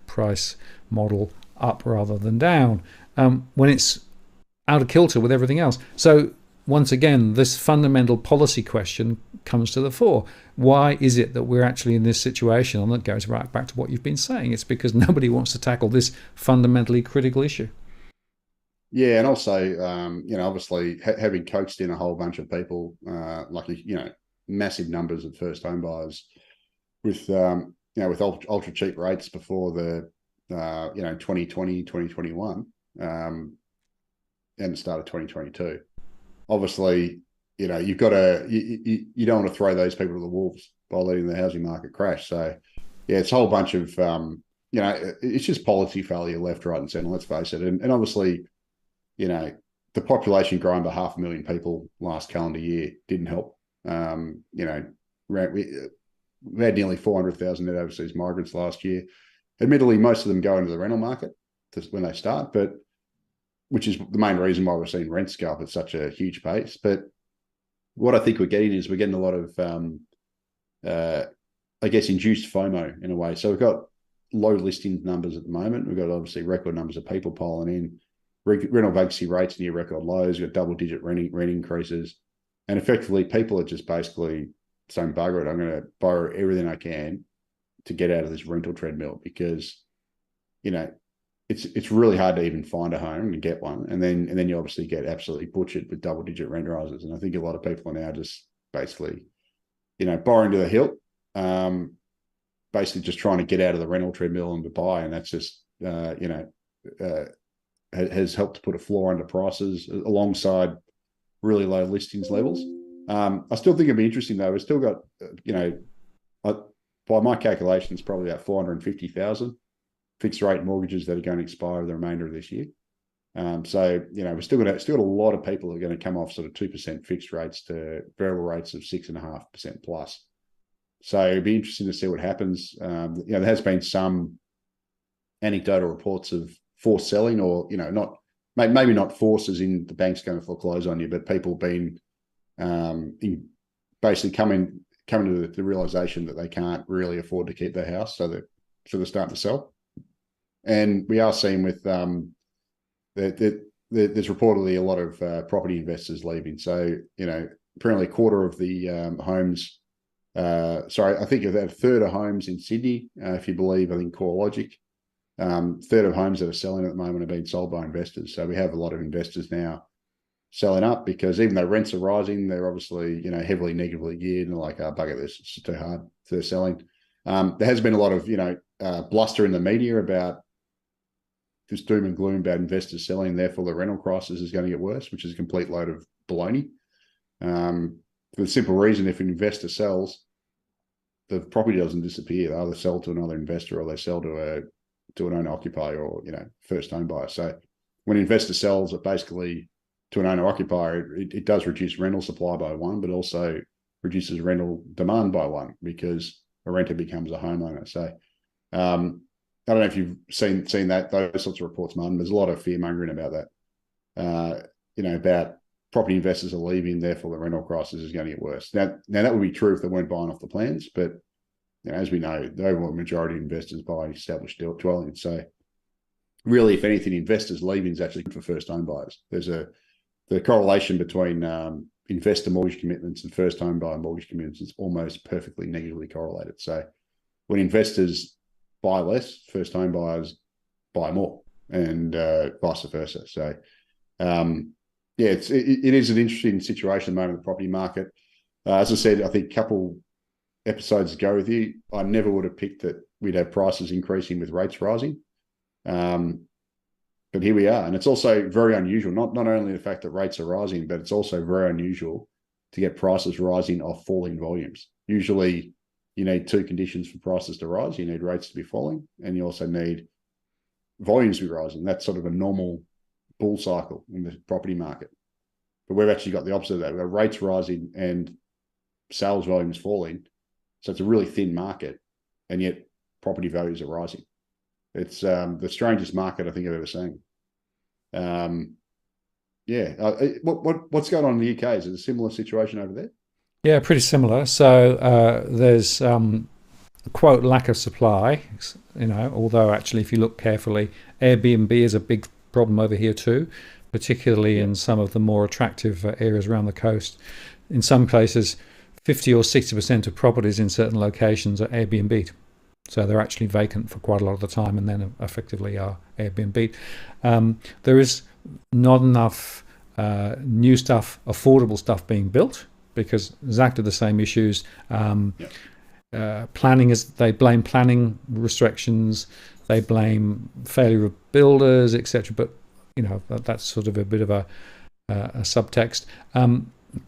price model up rather than down, when it's out of kilter with everything else. So once again, this fundamental policy question comes to the fore. Why is it that we're actually in this situation? And that goes right back to what you've been saying. It's because nobody wants to tackle this fundamentally critical issue. Yeah, and also, obviously having coaxed in a whole bunch of people, massive numbers of first home buyers with, with ultra cheap rates before the, 2020, 2021, and the start of 2022. Obviously, you've got to, you don't want to throw those people to the wolves by letting the housing market crash. So, yeah, it's a whole bunch of, it's just policy failure left, right, and centre. Let's face it. And obviously, the population growing by 500,000 people last calendar year didn't help. We had nearly 400,000 net overseas migrants last year. Admittedly, most of them go into the rental market when they start, but which is the main reason why we're seeing rents go up at such a huge pace. But what I think we're getting a lot of, induced FOMO in a way. So we've got low listing numbers at the moment. We've got obviously record numbers of people piling in. Rental vacancy rates near record lows. We've got double-digit rent increases. And effectively, people are just basically saying, bugger it, I'm going to borrow everything I can to get out of this rental treadmill because, it's really hard to even find a home and get one. And then you obviously get absolutely butchered with double-digit rent rises. And I think a lot of people are now just basically, borrowing to the hilt, basically just trying to get out of the rental treadmill and to buy. And that's just, has helped to put a floor under prices alongside really low listings levels. I still think it'd be interesting though. We've still got, by my calculations, probably about 450,000 fixed rate mortgages that are going to expire the remainder of this year. We've still got a lot of people who are going to come off sort of 2% fixed rates to variable rates of 6.5% plus. So it'd be interesting to see what happens. There has been some anecdotal reports of forced selling, or maybe not forced as in the bank's going to foreclose on you, but people being basically coming to the realization that they can't really afford to keep their house, so they're starting to sell. And we are seeing with there's reportedly a lot of property investors leaving. So apparently a quarter of the homes. I think about a third of homes in Sydney, if you believe, I think CoreLogic. Third of homes that are selling at the moment are being sold by investors. So we have a lot of investors now selling up because even though rents are rising, they're obviously, heavily negatively geared and like, bugger this, it's too hard. So they're selling. There has been a lot of, bluster in the media about just doom and gloom about investors selling, therefore the rental crisis is going to get worse, which is a complete load of baloney. For the simple reason, if an investor sells, the property doesn't disappear. They either sell to another investor or they sell to an owner-occupier or, first home buyer. So when an investor sells it basically to an owner-occupier, it does reduce rental supply by one, but also reduces rental demand by one because a renter becomes a homeowner. So I don't know if you've seen those sorts of reports, Martin. There's a lot of fear-mongering about that, about property investors are leaving, therefore the rental crisis is going to get worse. Now that would be true if they weren't buying off the plans, but as we know, the overall majority of investors buy established dwellings. So really, if anything, investors leaving is actually good for first home buyers. There's the correlation between investor mortgage commitments and first home buyer mortgage commitments is almost perfectly negatively correlated. So when investors buy less, first home buyers buy more, and vice versa. So it is an interesting situation at the moment in the property market. As I said, I think a couple episodes ago with you, I never would have picked that we'd have prices increasing with rates rising. But here we are. And it's also very unusual, not only the fact that rates are rising, but it's also very unusual to get prices rising off falling volumes. Usually you need two conditions for prices to rise. You need rates to be falling, and you also need volumes to be rising. That's sort of a normal bull cycle in the property market. But we've actually got the opposite of that. We've got rates rising and sales volumes falling. So it's a really thin market, and yet property values are rising. It's the strangest market I think I've ever seen. What's going on in the UK? Is it a similar situation over there? Yeah, pretty similar. So there's quote lack of supply. Although actually, if you look carefully, Airbnb is a big problem over here too, particularly in some of the more attractive areas around the coast. In some cases, 50 or 60% of properties in certain locations are Airbnb. So they're actually vacant for quite a lot of the time and then effectively are Airbnb. There is not enough new stuff, affordable stuff being built because exactly the same issues. Planning they blame planning restrictions, they blame failure of builders, etc. But that's sort of a bit of a subtext.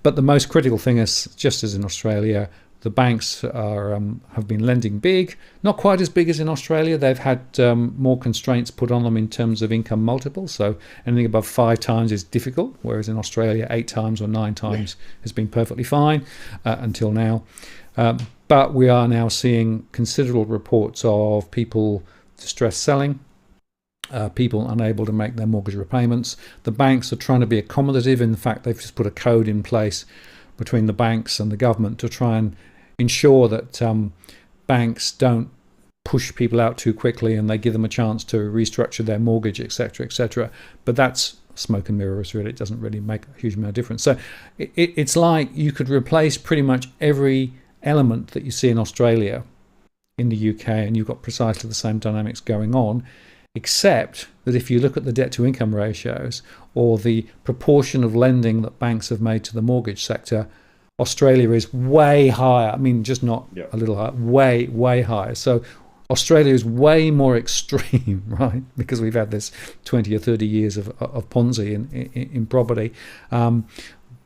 But the most critical thing is, just as in Australia, the banks have been lending big, not quite as big as in Australia. They've had more constraints put on them in terms of income multiples. So anything above 5 times is difficult, whereas in Australia 8 times or 9 times has been perfectly fine until now. But we are now seeing considerable reports of people distressed selling, people unable to make their mortgage repayments. The banks are trying to be accommodative. In fact, they've just put a code in place between the banks and the government to try and ensure that banks don't push people out too quickly and they give them a chance to restructure their mortgage, etc., etc. But that's smoke and mirrors, really. It doesn't really make a huge amount of difference. So it's like you could replace pretty much every element that you see in Australia in the UK, and you've got precisely the same dynamics going on, except that if you look at the debt to income ratios or the proportion of lending that banks have made to the mortgage sector, Australia is way higher. I mean, just not a little higher, way higher. So Australia is way more extreme, right? Because we've had this 20 or 30 years of Ponzi in property.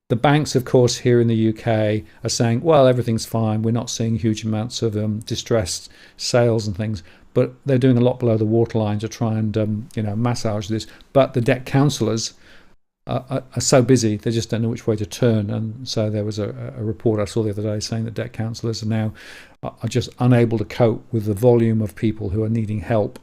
The banks, of course, here in the UK are saying, well, everything's fine. We're not seeing huge amounts of distressed sales and things. But they're doing a lot below the waterline to try and massage this. But the debt counsellors are so busy, they just don't know which way to turn. And so there was a report I saw the other day saying that debt counsellors are just unable to cope with the volume of people who are needing help.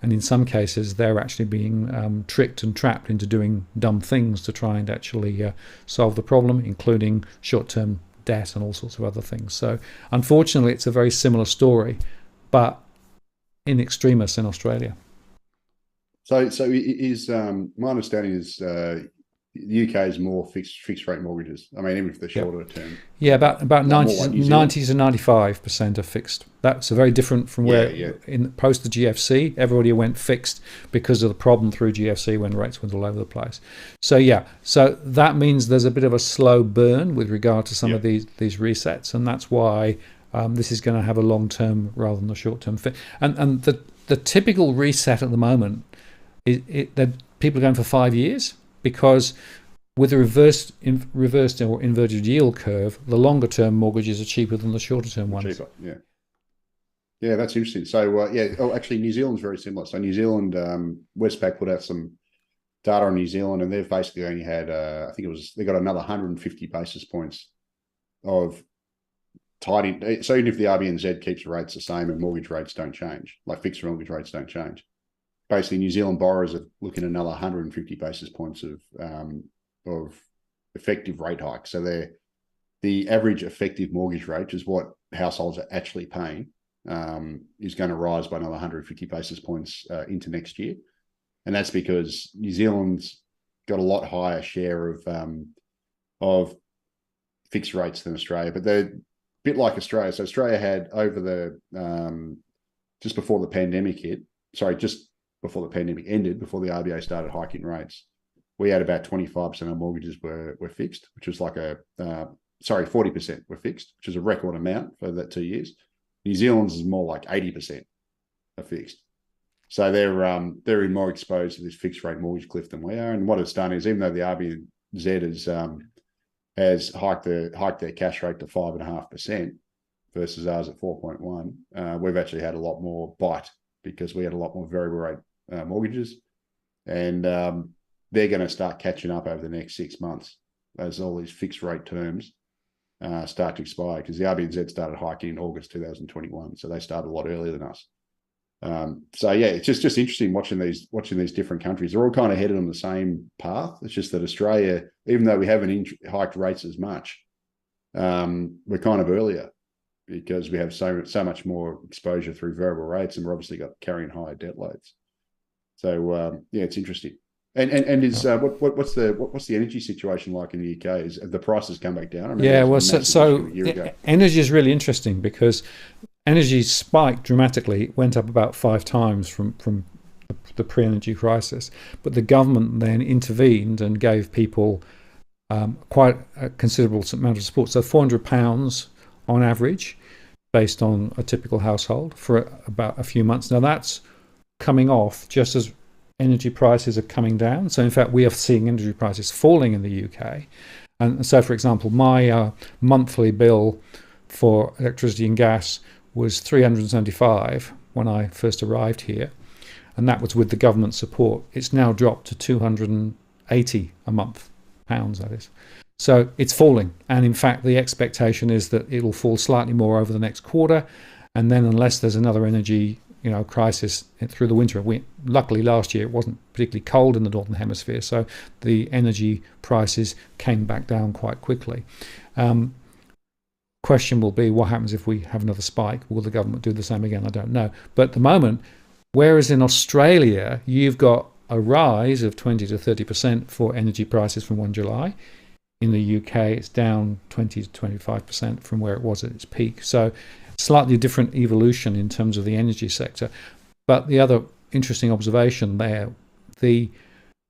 And in some cases, they're actually being tricked and trapped into doing dumb things to try and actually solve the problem, including short-term debt and all sorts of other things. So unfortunately, it's a very similar story, but in extremis in Australia. So is my understanding is the UK is more fixed rate mortgages. I mean, even if they're shorter term. Yeah, about 90 to 95% are fixed. That's very different from where in post the GFC, everybody went fixed because of the problem through GFC when rates went all over the place. So so that means there's a bit of a slow burn with regard to some of these resets, and that's why this is going to have a long term rather than a short term fit. And the typical reset at the moment is that people are going for 5 years. Because with a reversed or inverted yield curve, the longer term mortgages are cheaper than the shorter term ones. Cheaper, yeah, that's interesting. So actually, New Zealand's very similar. So New Zealand, Westpac put out some data on New Zealand, and they've basically only had, I think they got another 150 basis points of tight. So even if the RBNZ keeps the rates the same and mortgage rates don't change, like fixed mortgage rates don't change. Basically, New Zealand borrowers are looking at another 150 basis points of effective rate hike. So the average effective mortgage rate, which is what households are actually paying, is going to rise by another 150 basis points into next year. And that's because New Zealand's got a lot higher share of fixed rates than Australia, but they're a bit like Australia. So Australia had over the just before the pandemic before the pandemic ended, before the RBA started hiking rates, we had about 25% of mortgages were fixed, which was like 40% were fixed, which is a record amount for that 2 years. New Zealand's is more like 80% are fixed. So they're more exposed to this fixed rate mortgage cliff than we are. And what it's done is, even though the RBNZ has hiked their cash rate to 5.5% versus ours at 4.1, we've actually had a lot more bite because we had a lot more variable rate mortgages, and they're going to start catching up over the next 6 months as all these fixed rate terms start to expire, because the RBNZ started hiking in August 2021, so they started a lot earlier than us. It's just interesting watching these different countries. They're all kind of headed on the same path. It's just that Australia, even though we haven't hiked rates as much, we're kind of earlier, because we have so much more exposure through variable rates, and we're obviously carrying higher debt loads. So it's interesting. And is what's the energy situation like in the UK? Have the prices come back down? I mean, Yeah, it well, was a massive issue a year ago. energy is really interesting because energy spiked dramatically, went up about 5 times from the pre-energy crisis, but the government then intervened and gave people quite a considerable amount of support. So £400 on average, based on a typical household for about a few months. Now that's coming off just as energy prices are coming down. So in fact, we are seeing energy prices falling in the UK. And so, for example, my monthly bill for electricity and gas was $375 when I first arrived here, and that was with the government support. It's now dropped to £280 a month, pounds that is. So it's falling, and in fact the expectation is that it'll fall slightly more over the next quarter, and then unless there's another energy crisis through the winter. Luckily last year it wasn't particularly cold in the northern hemisphere, so the energy prices came back down quite quickly. Question will be, what happens if we have another spike? Will the government do the same again? I don't know. But at the moment, whereas in Australia you've got a rise of 20 to 30% for energy prices from 1 July, in the UK it's down 20 to 25% from where it was at its peak. So slightly different evolution in terms of the energy sector. But the other interesting observation there, the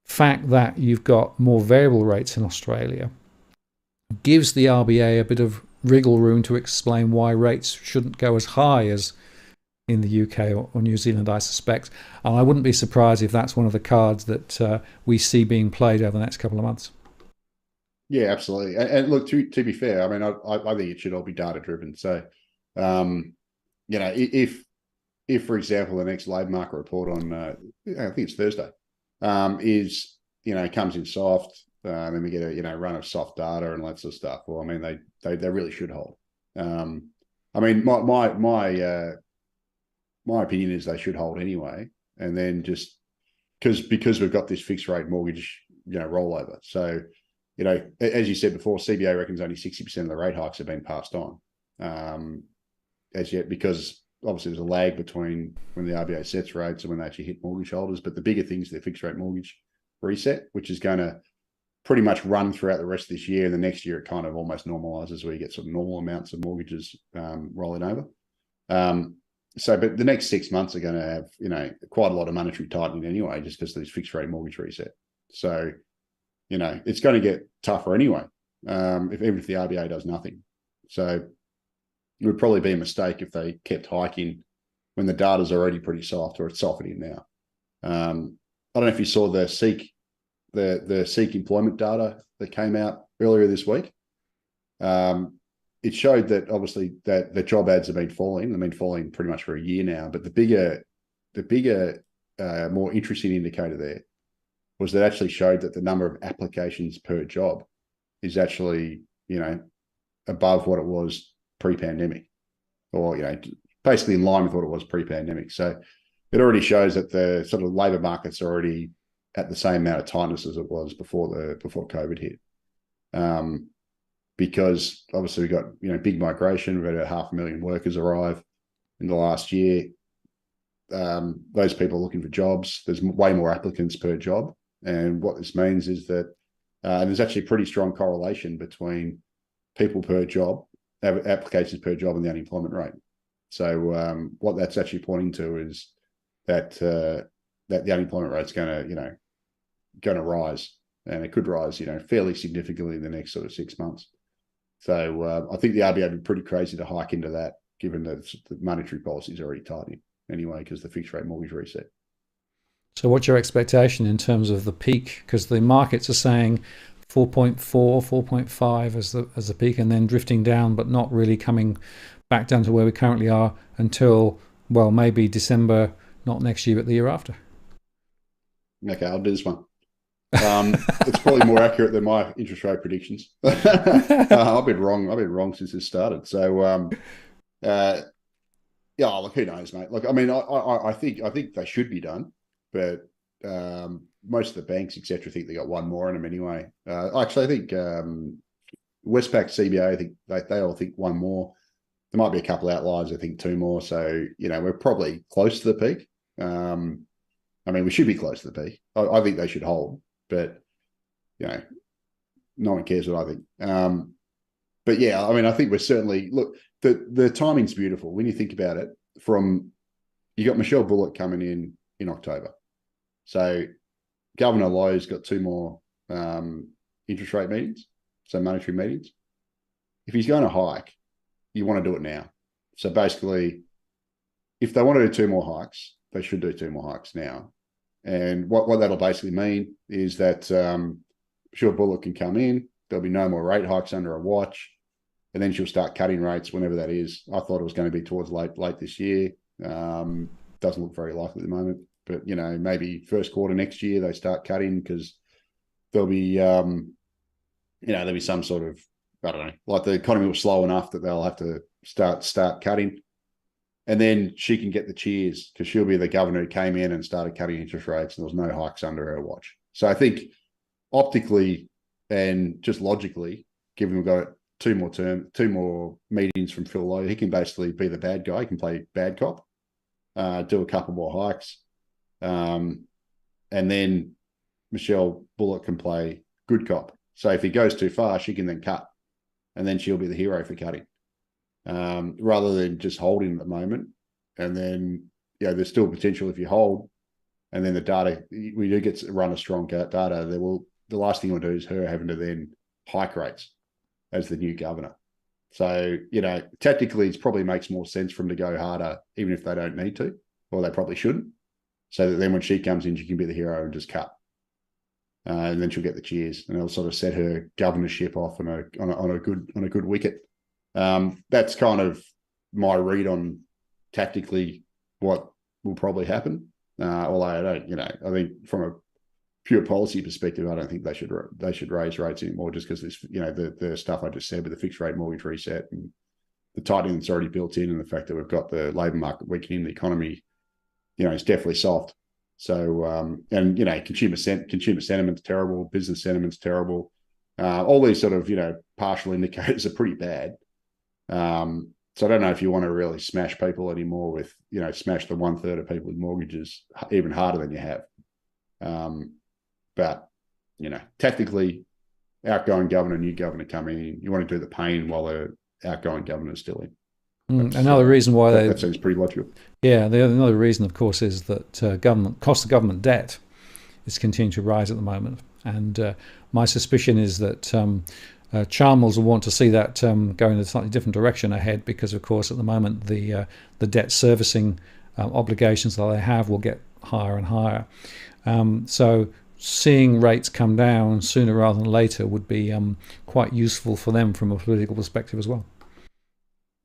fact that you've got more variable rates in Australia gives the RBA a bit of wriggle room to explain why rates shouldn't go as high as in the UK or New Zealand, I suspect. And I wouldn't be surprised if that's one of the cards that we see being played over the next couple of months. Yeah, absolutely. And look, to be fair, I mean, I think it should all be data driven. So, if for example the next labour market report on I think it's Thursday is comes in soft, then we get a run of soft data and that sort of stuff. Well, I mean they really should hold. I mean my opinion is they should hold anyway, and then just because we've got this fixed rate mortgage rollover. So as you said before, CBA reckons only 60% of the rate hikes have been passed on as yet, because obviously there's a lag between when the RBA sets rates and when they actually hit mortgage holders. But the bigger thing is the fixed rate mortgage reset, which is going to pretty much run throughout the rest of this year. And the next year it kind of almost normalizes, where you get sort of normal amounts of mortgages rolling over. But the next 6 months are going to have quite a lot of monetary tightening anyway, just because of this fixed rate mortgage reset. So it's going to get tougher anyway, even if the RBA does nothing. So it would probably be a mistake if they kept hiking when the data's already pretty soft, or it's softening now. I don't know if you saw the SEEK employment data that came out earlier this week. It showed that obviously that the job ads have been falling. They've been falling pretty much for a year now. But the bigger, more interesting indicator there was that actually showed that the number of applications per job is actually, above what it was pre-pandemic, or, basically in line with what it was pre-pandemic. So it already shows that the sort of labour market's already at the same amount of tightness as it was before COVID hit. Because obviously we got, big migration. We've had 500,000 workers arrive in the last year. Those people are looking for jobs. There's way more applicants per job. And what this means is that there's actually a pretty strong correlation between people per job, applications per job, and the unemployment rate. So what that's actually pointing to is that that the unemployment rate's going to rise, and it could rise, fairly significantly in the next sort of 6 months. So I think the RBA would be pretty crazy to hike into that, given that the monetary policy is already tightening anyway, because the fixed rate mortgage reset. So what's your expectation in terms of the peak? Because the markets are saying 4.4, 4.5 as the peak, and then drifting down, but not really coming back down to where we currently are until, well, maybe December, not next year, but the year after. Okay, I'll do this one. It's probably more accurate than my interest rate predictions. I've been wrong since this started. So, look, who knows, mate? Look, I mean, I think they should be done, but most of the banks, etc., think they got one more in them anyway. Actually, I think Westpac, CBA, I think they all think one more. There might be a couple outliers. I think two more. So we're probably close to the peak. I mean, we should be close to the peak. I think they should hold, but no one cares what I think. But yeah, I mean, I think we're certainly look. The timing's beautiful when you think about it. You got Michelle Bullock coming in October, so Governor Lowe's got 2 more interest rate meetings, so monetary meetings. If he's going to hike, you want to do it now. So basically, if they want to do 2 more hikes, they should do 2 more hikes now. And what that'll basically mean is that Michelle Bullock can come in. There'll be no more rate hikes under a watch, and then she'll start cutting rates whenever that is. I thought it was going to be towards late this year. Doesn't look very likely at the moment, but maybe first quarter next year they start cutting, because there'll be there'll be some sort of, I don't know, like the economy was slow enough that they'll have to start cutting, and then she can get the cheers because she'll be the governor who came in and started cutting interest rates, and there was no hikes under her watch. So I think optically and just logically, given we've got 2 more meetings from Phil Lowe, he can basically be the bad guy. He can play bad cop, do a couple more hikes, and then Michelle Bullock can play good cop. So if he goes too far, she can then cut, and then she'll be the hero for cutting, rather than just holding at the moment. And then, there's still potential if you hold, and then the data, we do get to run a strong data. The last thing we'll do is her having to then hike rates as the new governor. So, technically it probably makes more sense for them to go harder, even if they don't need to, or they probably shouldn't. So that then when she comes in, she can be the hero and just cut. And then she'll get the cheers, and it'll sort of set her governorship off on a good wicket. That's kind of my read on tactically what will probably happen. Although I don't, I think from a pure policy perspective, I don't think they should raise rates anymore, just because this, the stuff I just said with the fixed rate mortgage reset and the tightening that's already built in, and the fact that we've got the labour market weakening, the economy, it's definitely soft. So, and consumer sentiment's terrible, business sentiment's terrible. All these sort of partial indicators are pretty bad. So I don't know if you want to really smash people anymore with smash the 1/3 of people with mortgages even harder than you have. But technically, outgoing governor, new governor coming in, you want to do the pain while the outgoing governor is still in. Another reason why that seems pretty logical. Yeah, another reason, of course, is that cost of government debt is continuing to rise at the moment, and my suspicion is that Chalmers will want to see that go in a slightly different direction ahead, because, of course, at the moment the debt servicing obligations that they have will get higher and higher. So seeing rates come down sooner rather than later would be quite useful for them from a political perspective as well.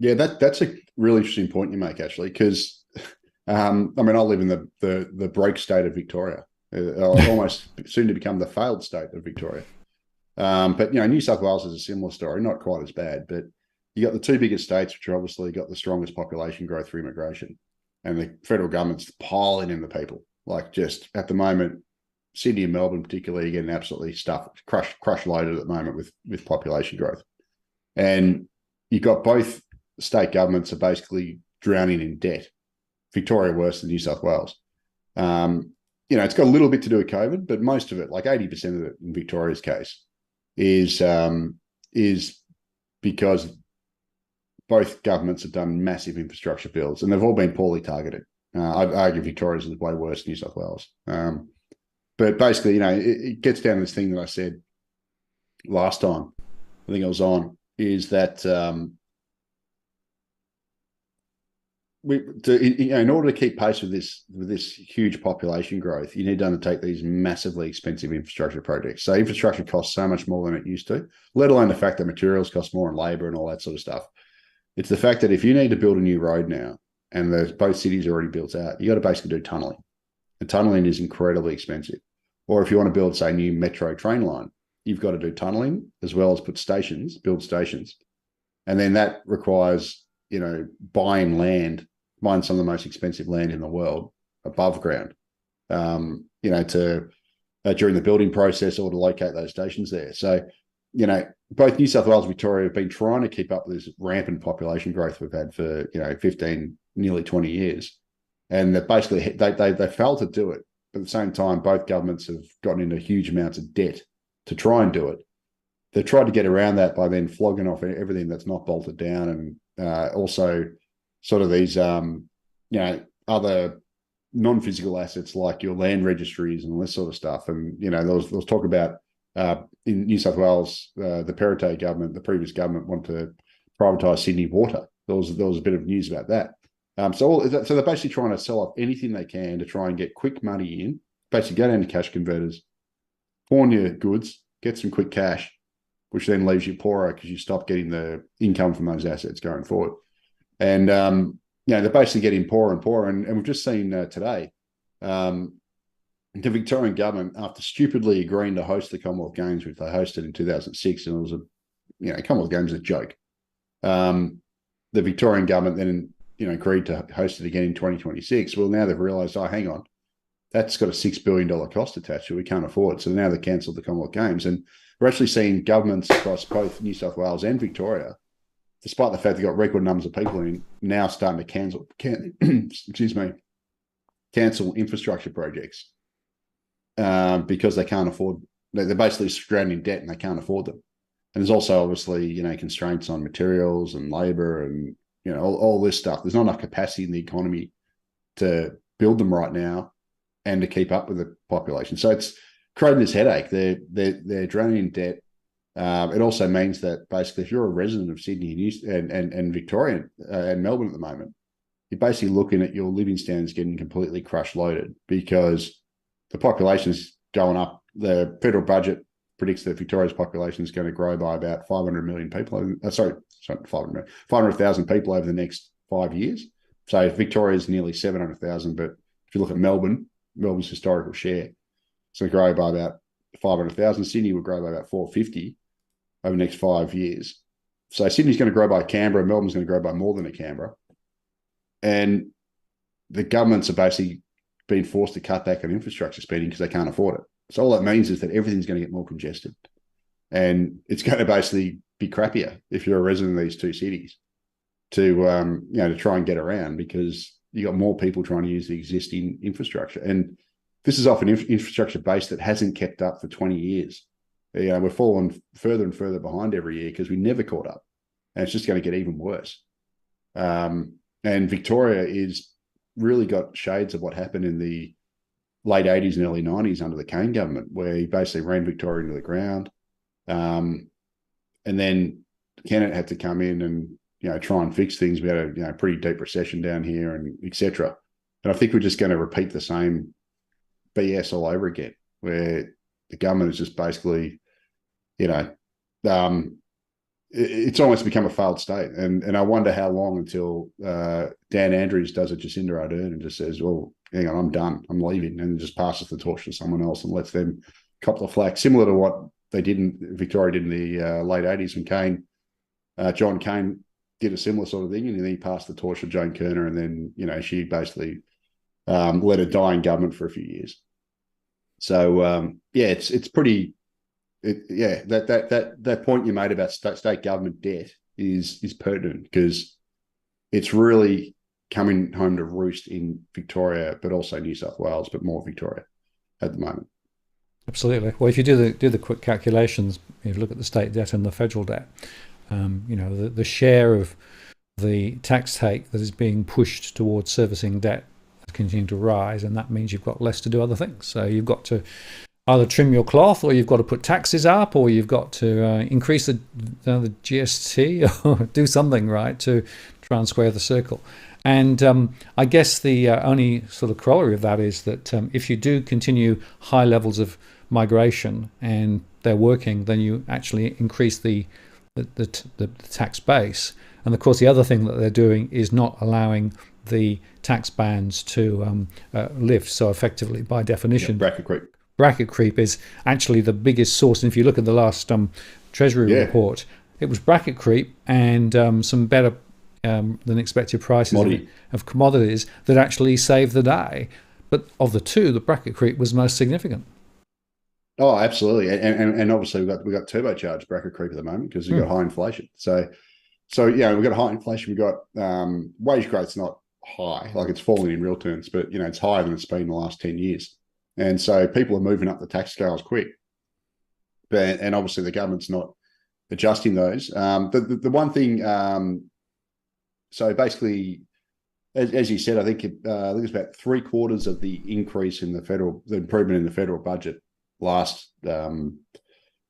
Yeah, that's a really interesting point you make, actually, because I live in the broke state of Victoria, almost soon to become the failed state of Victoria. But New South Wales is a similar story, not quite as bad, but you got the 2 biggest states, which obviously got the strongest population growth for immigration, and the federal government's piling in the people. Like, just at the moment, Sydney and Melbourne particularly are getting absolutely stuffed, crush loaded at the moment with population growth, and you got both state governments are basically drowning in debt. Victoria worse than New South Wales. It's got a little bit to do with COVID, but most of it, like 80% of it in Victoria's case, is because both governments have done massive infrastructure builds, and they've all been poorly targeted. I'd argue Victoria's is way worse than New South Wales. But basically, it gets down to this thing that I said last time, I think I was on, is that in order to keep pace with this huge population growth, you need to undertake these massively expensive infrastructure projects. So infrastructure costs so much more than it used to, let alone the fact that materials cost more and labour and all that sort of stuff. It's the fact that if you need to build a new road now, and both cities are already built out, you got to basically do tunnelling. And tunnelling is incredibly expensive. Or if you want to build, say, a new metro train line, you've got to do tunnelling as well as build stations. And then that requires, buying some of the most expensive land in the world above ground, during the building process, or to locate those stations there. So, both New South Wales and Victoria have been trying to keep up with this rampant population growth we've had for, 15, nearly 20 years. And that basically they failed to do it. But at the same time, both governments have gotten into huge amounts of debt to try and do it. They've tried to get around that by then flogging off everything that's not bolted down, and also sort of these, other non-physical assets like your land registries and all this sort of stuff. And, there was talk about in New South Wales, the Perrottet government, the previous government, wanted to privatise Sydney Water. There was a bit of news about that. So they're basically trying to sell off anything they can to try and get quick money in, basically go down to cash converters, pawn your goods, get some quick cash, which then leaves you poorer because you stop getting the income from those assets going forward. And, they're basically getting poorer and poorer. And we've just seen today, the Victorian government, after stupidly agreeing to host the Commonwealth Games, which they hosted in 2006, and it was Commonwealth Games is a joke. The Victorian government then, agreed to host it again in 2026. Well, now they've realised, hang on, that's got a $6 billion cost attached to it. We can't afford it. So now they've cancelled the Commonwealth Games. And we're actually seeing governments across both New South Wales and Victoria, despite the fact they've got record numbers of people in, now starting to cancel infrastructure projects because they can't afford. They're basically stranded in debt and they can't afford them. And there's also obviously constraints on materials and labour and all this stuff. There's not enough capacity in the economy to build them right now and to keep up with the population. So it's creating this headache. They're drowning in debt. It also means that basically if you're a resident of Sydney and Victoria and Melbourne at the moment, you're basically looking at your living standards getting completely crush loaded because the population is going up. The federal budget predicts that Victoria's population is going to grow by about 500 million people. 500,000 people over the next 5 years. So Victoria is nearly 700,000. But if you look at Melbourne's historical share, it's going to grow by about 500,000. Sydney will grow by about 450 over the next 5 years. So Sydney's going to grow by Canberra. Melbourne's going to grow by more than a Canberra. And the governments are basically being forced to cut back on infrastructure spending because they can't afford it. So all that means is that everything's going to get more congested. And it's going to basically be crappier if you're a resident of these two cities to try and get around because you got more people trying to use the existing infrastructure. And this is often infrastructure base that hasn't kept up for 20 years. We're falling further and further behind every year because we never caught up. And it's just going to get even worse. And Victoria is really got shades of what happened in the late 80s and early 90s under the Kane government, where he basically ran Victoria into the ground. And then Kennett had to come in and, try and fix things. We had a pretty deep recession down here and et cetera. And I think we're just going to repeat the same BS all over again, where the government is just basically, it's almost become a failed state. And I wonder how long until Dan Andrews does a Jacinda Ardern and just says, well, hang on, I'm done, I'm leaving, and just passes the torch to someone else and lets them cop the flack, similar to what Victoria did in the late 80s when John Cain did a similar sort of thing, and then he passed the torch to Jane Kerner, and then, she basically led a dying government for a few years. So, it's pretty... that point you made about state government debt is pertinent because it's really coming home to roost in Victoria, but also New South Wales, but more Victoria at the moment. Absolutely. Well, if you do the quick calculations, you look at the state debt and the federal debt, the share of the tax take that is being pushed towards servicing debt is continuing to rise, and that means you've got less to do other things. So you've got to either trim your cloth, or you've got to put taxes up, or you've got to increase the GST, or do something, right, to try and square the circle. And I guess the only sort of corollary of that is that if you do continue high levels of migration and they're working, then you actually increase the tax base. And of course, the other thing that they're doing is not allowing the tax bands to lift. So effectively, by definition, bracket creep is actually the biggest source. And if you look at the last Treasury report, it was bracket creep and some better than expected prices of commodities that actually saved the day. But of the two, the bracket creep was most significant. Oh, absolutely, and obviously we've got turbocharged bracket creep at the moment because we've got high inflation. So we've got high inflation. We've got wage growth's not high, like it's falling in real terms, but it's higher than it's been in the last 10 years. And so people are moving up the tax scales quick. And obviously the government's not adjusting those. The one thing, so basically, as you said, I think it was about 3/4 of the increase in the improvement in the federal budget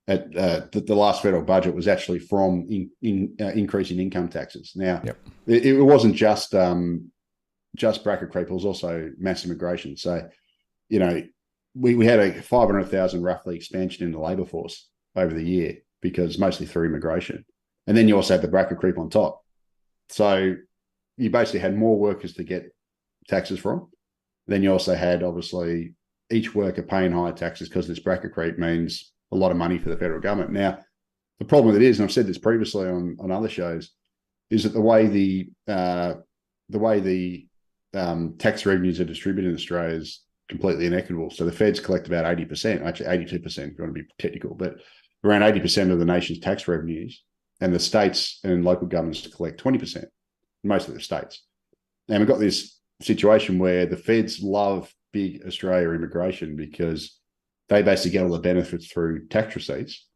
the last federal budget was actually from increasing income taxes. Now, it wasn't just bracket creep; it was also mass immigration. So, we had a 500,000 roughly expansion in the labour force over the year, because mostly through immigration, and then you also had the bracket creep on top. So you basically had more workers to get taxes from. Then you also had, obviously, each worker paying higher taxes, because this bracket creep means a lot of money for the federal government. Now, the problem with it is, and I've said this previously on other shows, is that the way the tax revenues are distributed in Australia is completely inequitable. So the feds collect about 80%, actually 82%, if you want to be technical, but around 80% of the nation's tax revenues, and the states and local governments collect 20%, most of the states. And we've got this situation where the feds love big Australia immigration because they basically get all the benefits through tax receipts,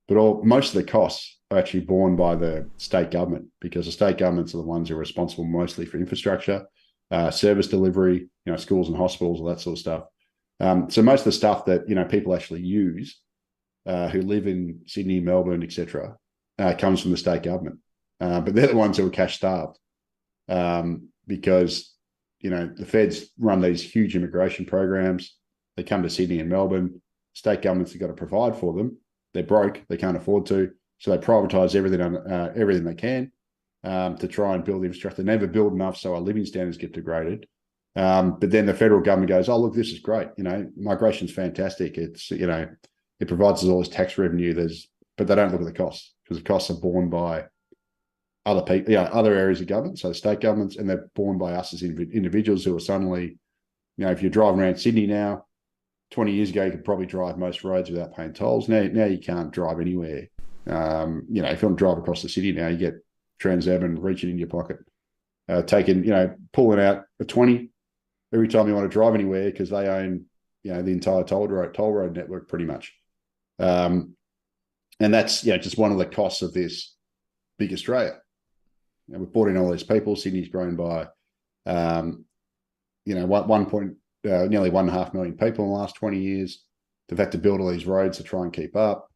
but most of the costs are actually borne by the state government, because the state governments are the ones who are responsible mostly for infrastructure, service delivery, schools and hospitals, all that sort of stuff. So most of the stuff that people actually use, who live in Sydney, Melbourne, etc., comes from the state government. But they're the ones who are cash starved, because the feds run these huge immigration programs. They come to Sydney and Melbourne. State governments have got to provide for them. They're broke. They can't afford to. So they privatise everything they can to try and build the infrastructure. They never build enough, so our living standards get degraded. But then the federal government goes, "Oh, look, this is great. Migration's fantastic. It's it provides us all this tax revenue." But they don't look at the costs, because the costs are borne by other people, other areas of government, so state governments, and they're borne by us as individuals who are suddenly, if you're driving around Sydney now, 20 years ago, you could probably drive most roads without paying tolls. Now you can't drive anywhere. If you want to drive across the city now, you get Transurban reaching in your pocket, pulling out a 20 every time you want to drive anywhere, because they own, the entire toll road network pretty much. And that's, just one of the costs of this big Australia. We've brought in all these people. Sydney's grown by, nearly 1.5 million people in the last 20 years. They've had to build all these roads to try and keep up.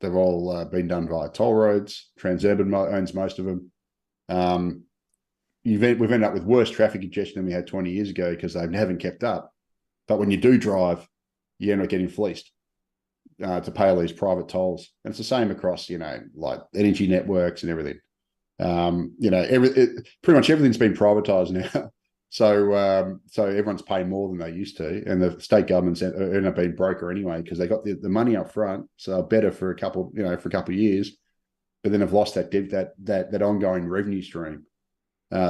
They've all been done via toll roads. Transurban owns most of them. We've ended up with worse traffic congestion than we had 20 years ago, because they haven't kept up. But when you do drive, you end up getting fleeced to pay all these private tolls. And it's the same across, like energy networks and everything. Pretty much everything's been privatized now. So everyone's paying more than they used to, and the state governments end up being broker anyway, because they got the money up front, so they're better for a couple of years, but then have lost that ongoing revenue stream.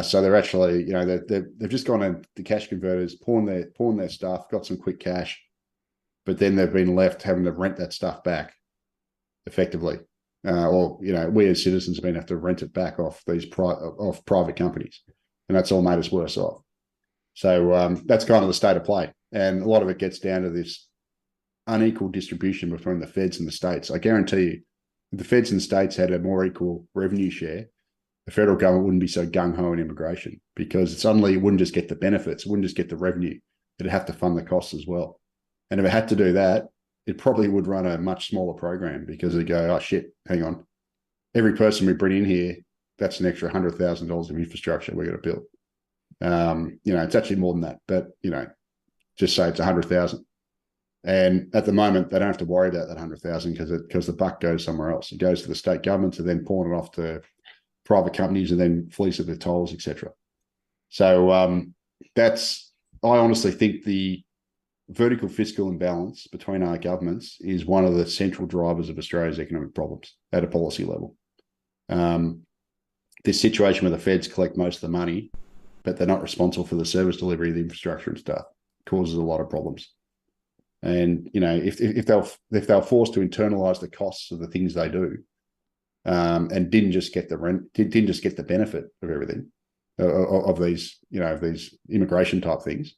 So they're actually, they've just gone into the cash converters, pawn their stuff, got some quick cash, but then they've been left having to rent that stuff back effectively. We as citizens have been have to rent it back off off private companies, and that's all made us worse off. So that's kind of the state of play, and a lot of it gets down to this unequal distribution between the feds and the states. I guarantee you, if the feds and states had a more equal revenue share, the federal government wouldn't be so gung-ho in immigration, because suddenly it wouldn't just get the benefits, it wouldn't just get the revenue, it'd have to fund the costs as well. And if it had to do that, it probably would run a much smaller program, because it'd go, "Oh shit, hang on. Every person we bring in here, that's an extra $100,000 of infrastructure we're going to build." It's actually more than that, but just say it's 100,000. And at the moment, they don't have to worry about that 100,000, because the buck goes somewhere else. It goes to the state government to then pawn it off to private companies and then fleece it with tolls, etc. So I honestly think the vertical fiscal imbalance between our governments is one of the central drivers of Australia's economic problems at a policy level. This situation where the feds collect most of the money, but they're not responsible for the service delivery, the infrastructure and stuff, causes a lot of problems. And if they're forced to internalize the costs of the things they do, and didn't just get the benefit of everything, of these immigration type things,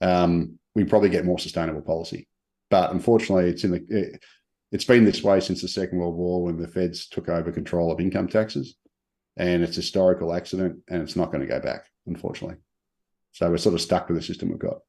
we probably get more sustainable policy. But unfortunately, it's been this way since the Second World War, when the Feds took over control of income taxes, and it's a historical accident, and it's not going to go back, unfortunately. So we're sort of stuck with the system we've got.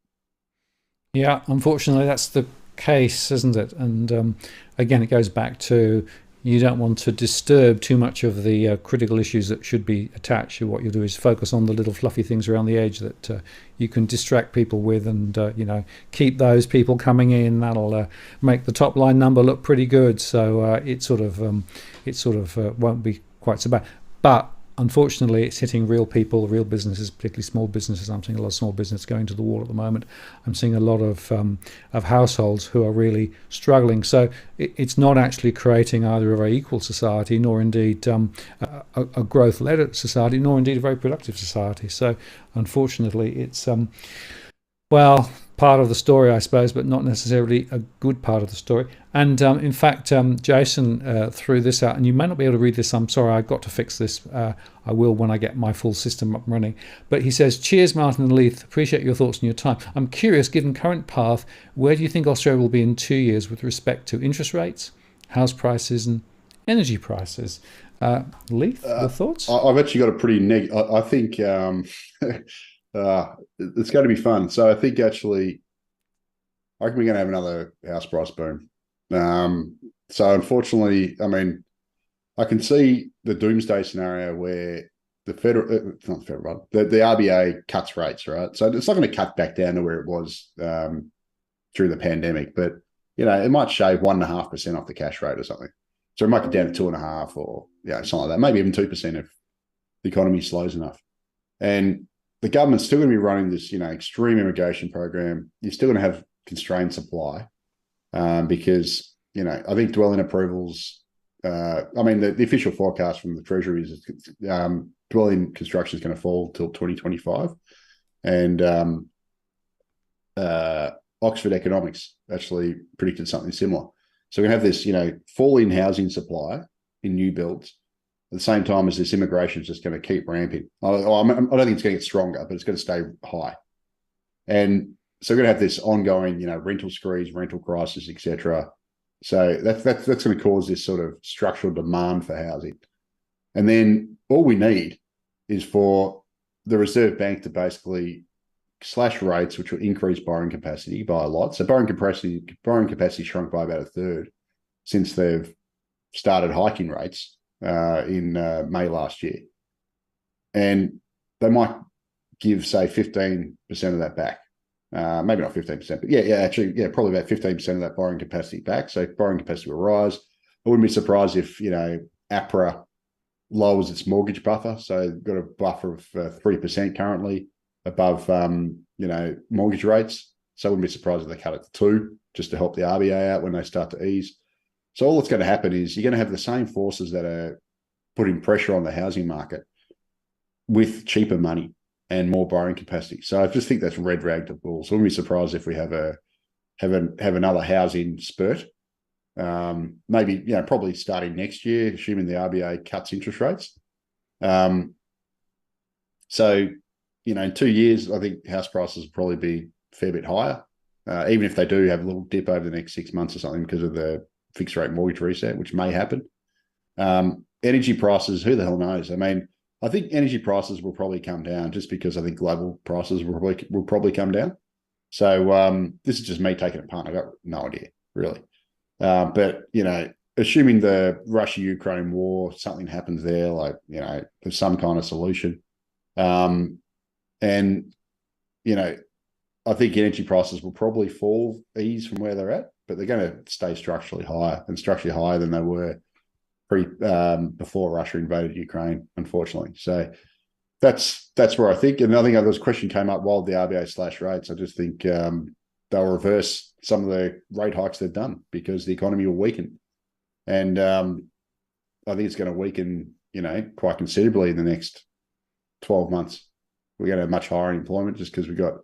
Yeah, unfortunately, that's the case, isn't it? And again, it goes back to, you don't want to disturb too much of the critical issues that should be attached. What you'll do is focus on the little fluffy things around the edge that you can distract people with, and keep those people coming in. That'll make the top line number look pretty good. So it sort of won't be quite so bad. But unfortunately, it's hitting real people, real businesses, particularly small businesses. I'm seeing a lot of small business going to the wall at the moment. I'm seeing a lot of households who are really struggling. So it's not actually creating either a very equal society, nor indeed a growth-led society, nor indeed a very productive society. So unfortunately, it's part of the story, I suppose, but not necessarily a good part of the story. And in fact, Jason threw this out, and you may not be able to read this. I'm sorry, I've got to fix this. I will when I get my full system up and running. But he says, cheers, Martin and Leith. Appreciate your thoughts and your time. I'm curious, given current path, where do you think Australia will be in 2 years with respect to interest rates, house prices, and energy prices? Leith, your thoughts? I've actually got a pretty I think it's going to be fun. So I think actually, I reckon we're going to have another house price boom. So unfortunately, I mean, I can see the doomsday scenario where the RBA cuts rates, right? So it's not going to cut back down to where it was through the pandemic, but it might shave 1.5% off the cash rate or something. So it might get down to 2.5%, or something like that. Maybe even 2% if the economy slows enough. And the government's still going to be running this, extreme immigration program. You're still going to have constrained supply because, I think dwelling approvals, the official forecast from the Treasury is dwelling construction is going to fall till 2025. And Oxford Economics actually predicted something similar. So we're going to have this, fall in housing supply in new builds, at the same time as this immigration is just going to keep ramping. I don't think it's going to get stronger, but it's going to stay high. And so we're going to have this ongoing, rental squeeze, rental crisis, etc. So that's going to cause this sort of structural demand for housing. And then all we need is for the Reserve Bank to basically slash rates, which will increase borrowing capacity by a lot. So borrowing capacity shrunk by about a third since they've started hiking rates in May last year. And they might give, say, 15% of that back. Maybe not 15%, but probably about 15% of that borrowing capacity back. So borrowing capacity will rise. I wouldn't be surprised if, APRA lowers its mortgage buffer. So got a buffer of 3% currently above, mortgage rates. So I wouldn't be surprised if they cut it to 2%, just to help the RBA out when they start to ease. So all that's going to happen is you're going to have the same forces that are putting pressure on the housing market with cheaper money and more borrowing capacity. So I just think that's red rag to bull. So I wouldn't be surprised if we have another housing spurt. Maybe probably starting next year, assuming the RBA cuts interest rates. So in 2 years, I think house prices will probably be a fair bit higher, even if they do have a little dip over the next 6 months or something because of the fixed rate mortgage reset, which may happen. Energy prices, who the hell knows? I mean, I think energy prices will probably come down just because I think global prices will probably come down. So this is just me taking it apart. I got no idea, really. But, assuming the Russia-Ukraine war, something happens there, like, there's some kind of solution. And, I think energy prices will probably ease from where they're at, but they're going to stay structurally higher than they were before Russia invaded Ukraine, unfortunately. So that's where I think. And I think there was a question came up while the RBA slashed rates. I just think they'll reverse some of the rate hikes they've done because the economy will weaken. And I think it's going to weaken, quite considerably in the next 12 months. We're going to have much higher unemployment just because we've got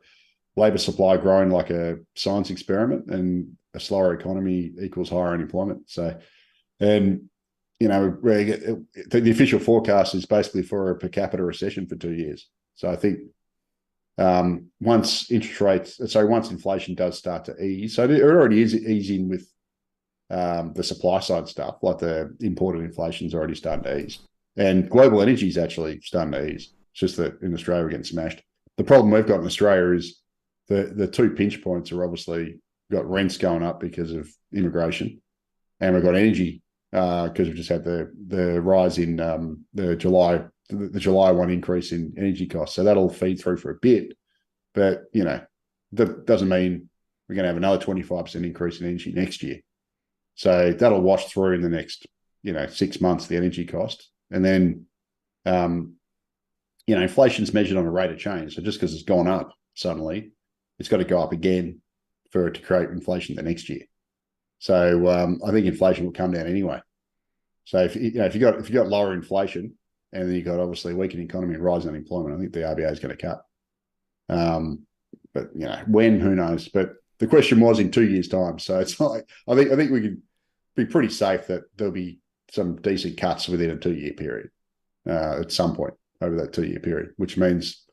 labour supply growing like a science experiment, and a slower economy equals higher unemployment. So, and the official forecast is basically for a per capita recession for 2 years. So I think once inflation does start to ease, so it already is easing with the supply side stuff, like the imported inflation is already starting to ease. And global energy is actually starting to ease. It's just that in Australia, we're getting smashed. The problem we've got in Australia is the two pinch points are obviously got rents going up because of immigration, and we've got energy because we've just had the rise in the July 1 increase in energy costs. So that'll feed through for a bit, but that doesn't mean we're going to have another 25% increase in energy next year. So that'll wash through in the next 6 months, the energy cost, and then inflation's measured on a rate of change. So just because it's gone up suddenly, it's got to go up again for it to create inflation the next year. So I think inflation will come down anyway. So if you got lower inflation and then you've got obviously weakening economy and rising unemployment, I think the RBA is going to cut. But when, who knows? But the question was in 2 years' time. So it's like I think we can be pretty safe that there'll be some decent cuts within a 2-year period at some point over that 2-year period, which means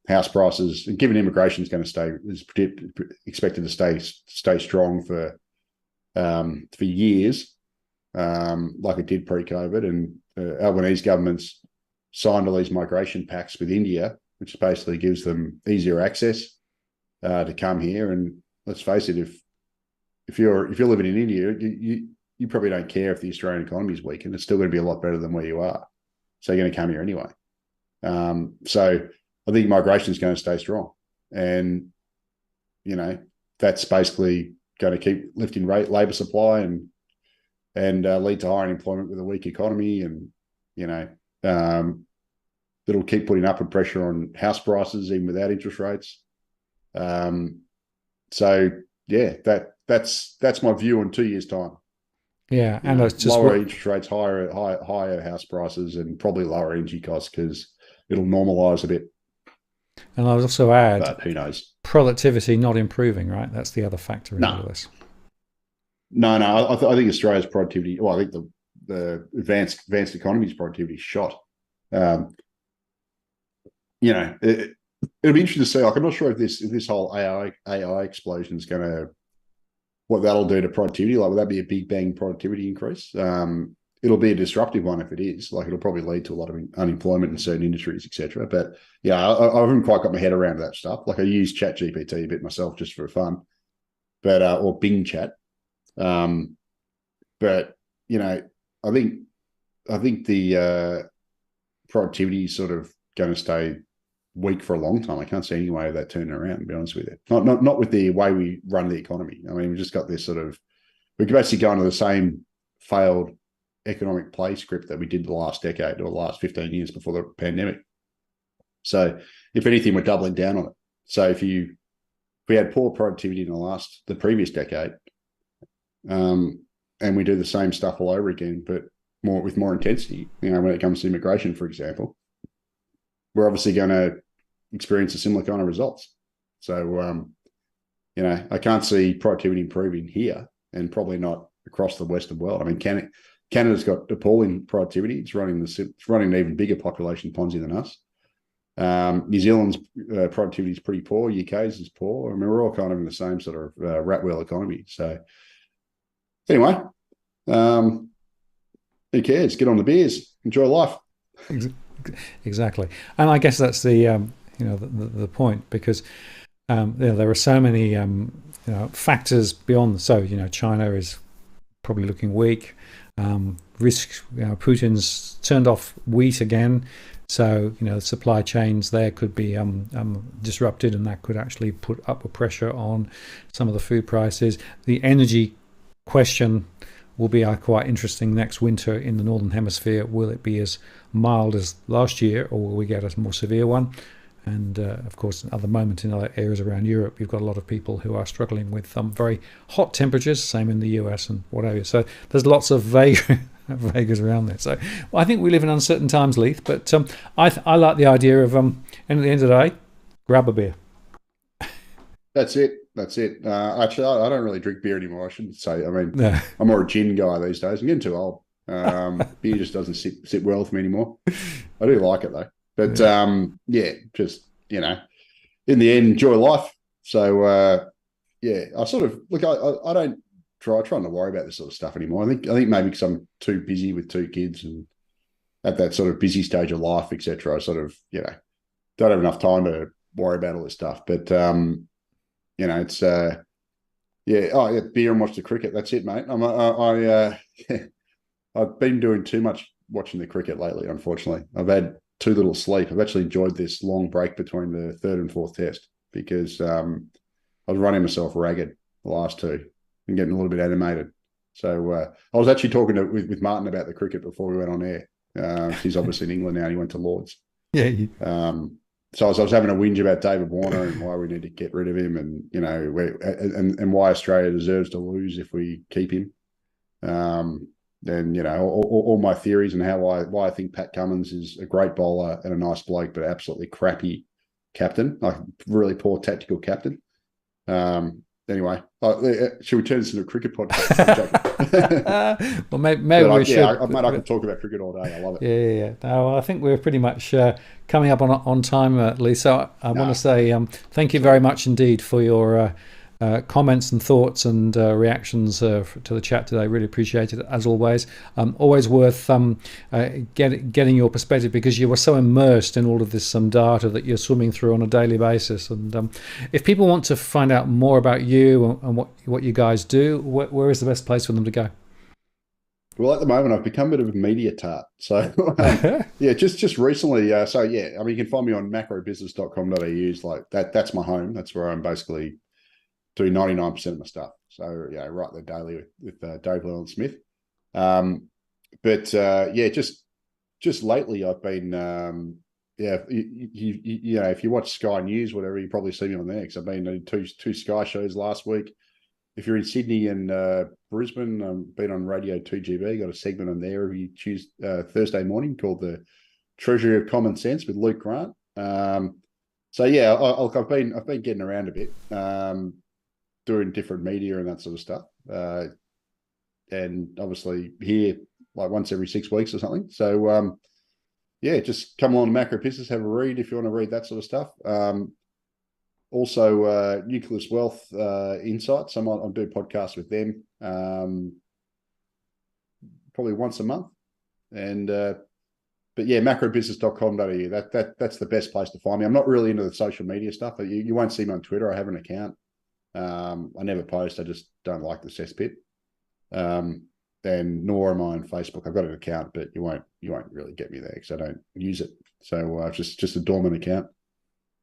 house prices, and given immigration is going to is expected to stay strong for years, like it did pre-COVID, and Albanese government's signed all these migration pacts with India, which basically gives them easier access to come here. And let's face it, if you're living in India, you probably don't care if the Australian economy is weak, and it's still going to be a lot better than where you are. So you're going to come here anyway. So I think migration is going to stay strong, and that's basically going to keep lifting labour supply and lead to higher unemployment with a weak economy, and that'll keep putting upward pressure on house prices even without interest rates. So yeah, that's my view in 2 years' time. Yeah, and it's just lower interest rates, higher house prices, and probably lower energy costs because it'll normalise a bit. And I would also add, but who knows? Productivity not improving, right? That's the other factor in all this. No. I think Australia's productivity. Well, I think the advanced economy's productivity is shot. It'll be interesting to see. Like, I'm not sure if this whole AI explosion is going to, what that'll do to productivity. Like, will that be a big bang productivity increase? It'll be a disruptive one if it is. Like, it'll probably lead to a lot of unemployment in certain industries, etc. But yeah, I haven't quite got my head around that stuff. Like, I use ChatGPT a bit myself just for fun, but or Bing Chat. But I think the productivity is sort of going to stay weak for a long time. I can't see any way of that turning around, to be honest with you. Not with the way we run the economy. I mean, we've just got this we're basically going to the same failed economic play script that we did the last decade or the last 15 years before the pandemic. So if anything, we're doubling down on it. So if we had poor productivity in the previous decade, and we do the same stuff all over again, but with more intensity, when it comes to immigration, for example, we're obviously going to experience a similar kind of results. So, I can't see productivity improving here, and probably not across the Western world. I mean, Canada's got appalling productivity. It's running an even bigger population Ponzi than us. New Zealand's productivity is pretty poor. UK's is poor. I mean, we're all kind of in the same sort of rat wheel economy. So anyway, who cares? Get on the beers, enjoy life. Exactly, and I guess that's the point, because there are so many factors beyond. So China is probably looking weak. Risk. Putin's turned off wheat again, so the supply chains there could be disrupted, and that could actually put upward pressure on some of the food prices. The energy question will be quite interesting next winter in the Northern Hemisphere. Will it be as mild as last year, or will we get a more severe one? And of course, at the moment in other areas around Europe, you've got a lot of people who are struggling with very hot temperatures, same in the US and whatever. So there's lots of vagaries around there. So I think we live in uncertain times, Leith, but I like the idea of, and at the end of the day, grab a beer. That's it. Actually, I don't really drink beer anymore, I shouldn't say. I mean, no. I'm more a gin guy these days. I'm getting too old. Beer just doesn't sit well with me anymore. I do like it, though. But, just in the end, enjoy life. So I sort of look. I don't try not to worry about this sort of stuff anymore. I think maybe because I'm too busy with 2 kids and at that sort of busy stage of life, etc. I sort of don't have enough time to worry about all this stuff. But it's beer and watch the cricket. That's it, mate. I've been doing too much watching the cricket lately. Unfortunately, I've had too little sleep. I've actually enjoyed this long break between the 3rd and 4th test because I was running myself ragged the last 2 and getting a little bit animated. So I was actually talking with Martin about the cricket before we went on air. He's obviously in England now. He went to Lords. Yeah. So I was having a whinge about David Warner and why we need to get rid of him, and and why Australia deserves to lose if we keep him. And all my theories and why I think Pat Cummins is a great bowler and a nice bloke, but absolutely crappy captain, like really poor tactical captain. Anyway, should we turn this into a cricket podcast? Well, maybe we should. I can talk about cricket all day. I love it. Yeah. No, I think we're pretty much coming up on time, Lee. So I want to say thank you very much indeed for your comments and thoughts and reactions to the chat today. Really appreciate it, as always. Always worth getting your perspective, because you were so immersed in all of this data that you're swimming through on a daily basis. And if people want to find out more about you and what you guys do, where is the best place for them to go? Well, at the moment, I've become a bit of a media tart. So, just recently. You can find me on macrobusiness.com.au. Like that's my home. That's where I'm basically do 99% of my stuff. So write there daily with Dave Llewellyn Smith. Just lately I've been if you watch Sky News, whatever, you probably see me on there because I've been doing two Sky shows last week. If you're in Sydney and Brisbane, I've been on Radio 2GB, got a segment on there every Thursday morning called The Treasury of Common Sense with Luke Grant. I've been getting around a bit. Doing different media and that sort of stuff. And obviously here like once every 6 weeks or something. So, just come along to Macrobusiness, have a read if you want to read that sort of stuff. Also, Nucleus Wealth Insights. I'll do podcasts with them probably once a month. And macrobusiness.com.au. That's the best place to find me. I'm not really into the social media stuff. You won't see me on Twitter. I have an account. I never post. I just don't like the cesspit. And nor am I on Facebook. I've got an account, but you won't really get me there because I don't use it. So just a dormant account.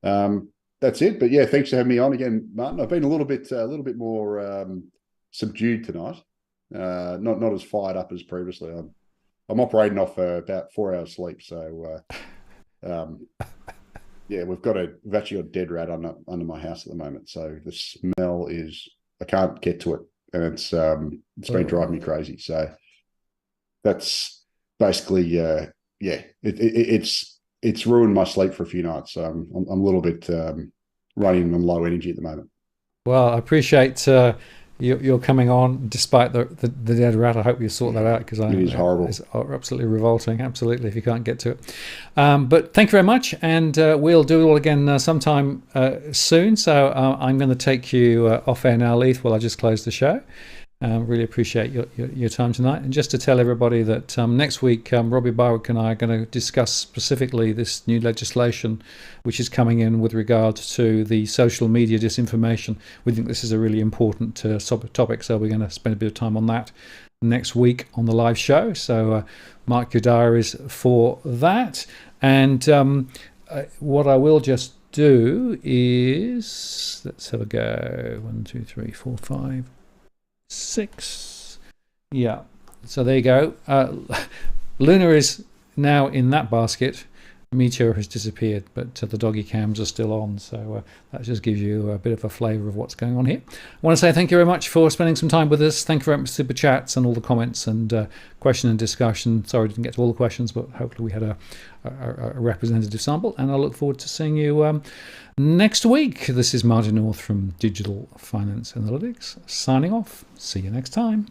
That's it. But thanks for having me on again, Martin. I've been a little bit more subdued tonight. Not as fired up as previously. I'm operating off about 4 hours sleep. So we've actually got a dead rat under my house at the moment. So the smell I can't get to it, and it's been driving me crazy. So that's basically it's ruined my sleep for a few nights. So I'm a little bit running on low energy at the moment. Well, I appreciate you're coming on despite the dead rat. I hope you sort that out, because it is horrible. It's absolutely revolting. Absolutely, if you can't get to it. But thank you very much, and we'll do it all again sometime soon. So I'm going to take you off air now, Leith, while I just close the show. Really appreciate your time tonight. And just to tell everybody that next week, Robbie Barwick and I are going to discuss specifically this new legislation which is coming in with regard to the social media disinformation. We think this is a really important topic, so we're going to spend a bit of time on that next week on the live show. So mark your diaries for that. And what I will just do is, let's have a go. 1, 2, 3, 4, 5, 6. Yeah, so there you go. Luna is now in that basket. Meteor has disappeared, but the doggy cams are still on, so that just gives you a bit of a flavour of what's going on here. I want to say thank you very much for spending some time with us. Thank you very much for super chats and all the comments and question and discussion. Sorry I didn't get to all the questions, but hopefully we had a representative sample, and I look forward to seeing you next week. This is Martin North from Digital Finance Analytics, signing off. See you next time.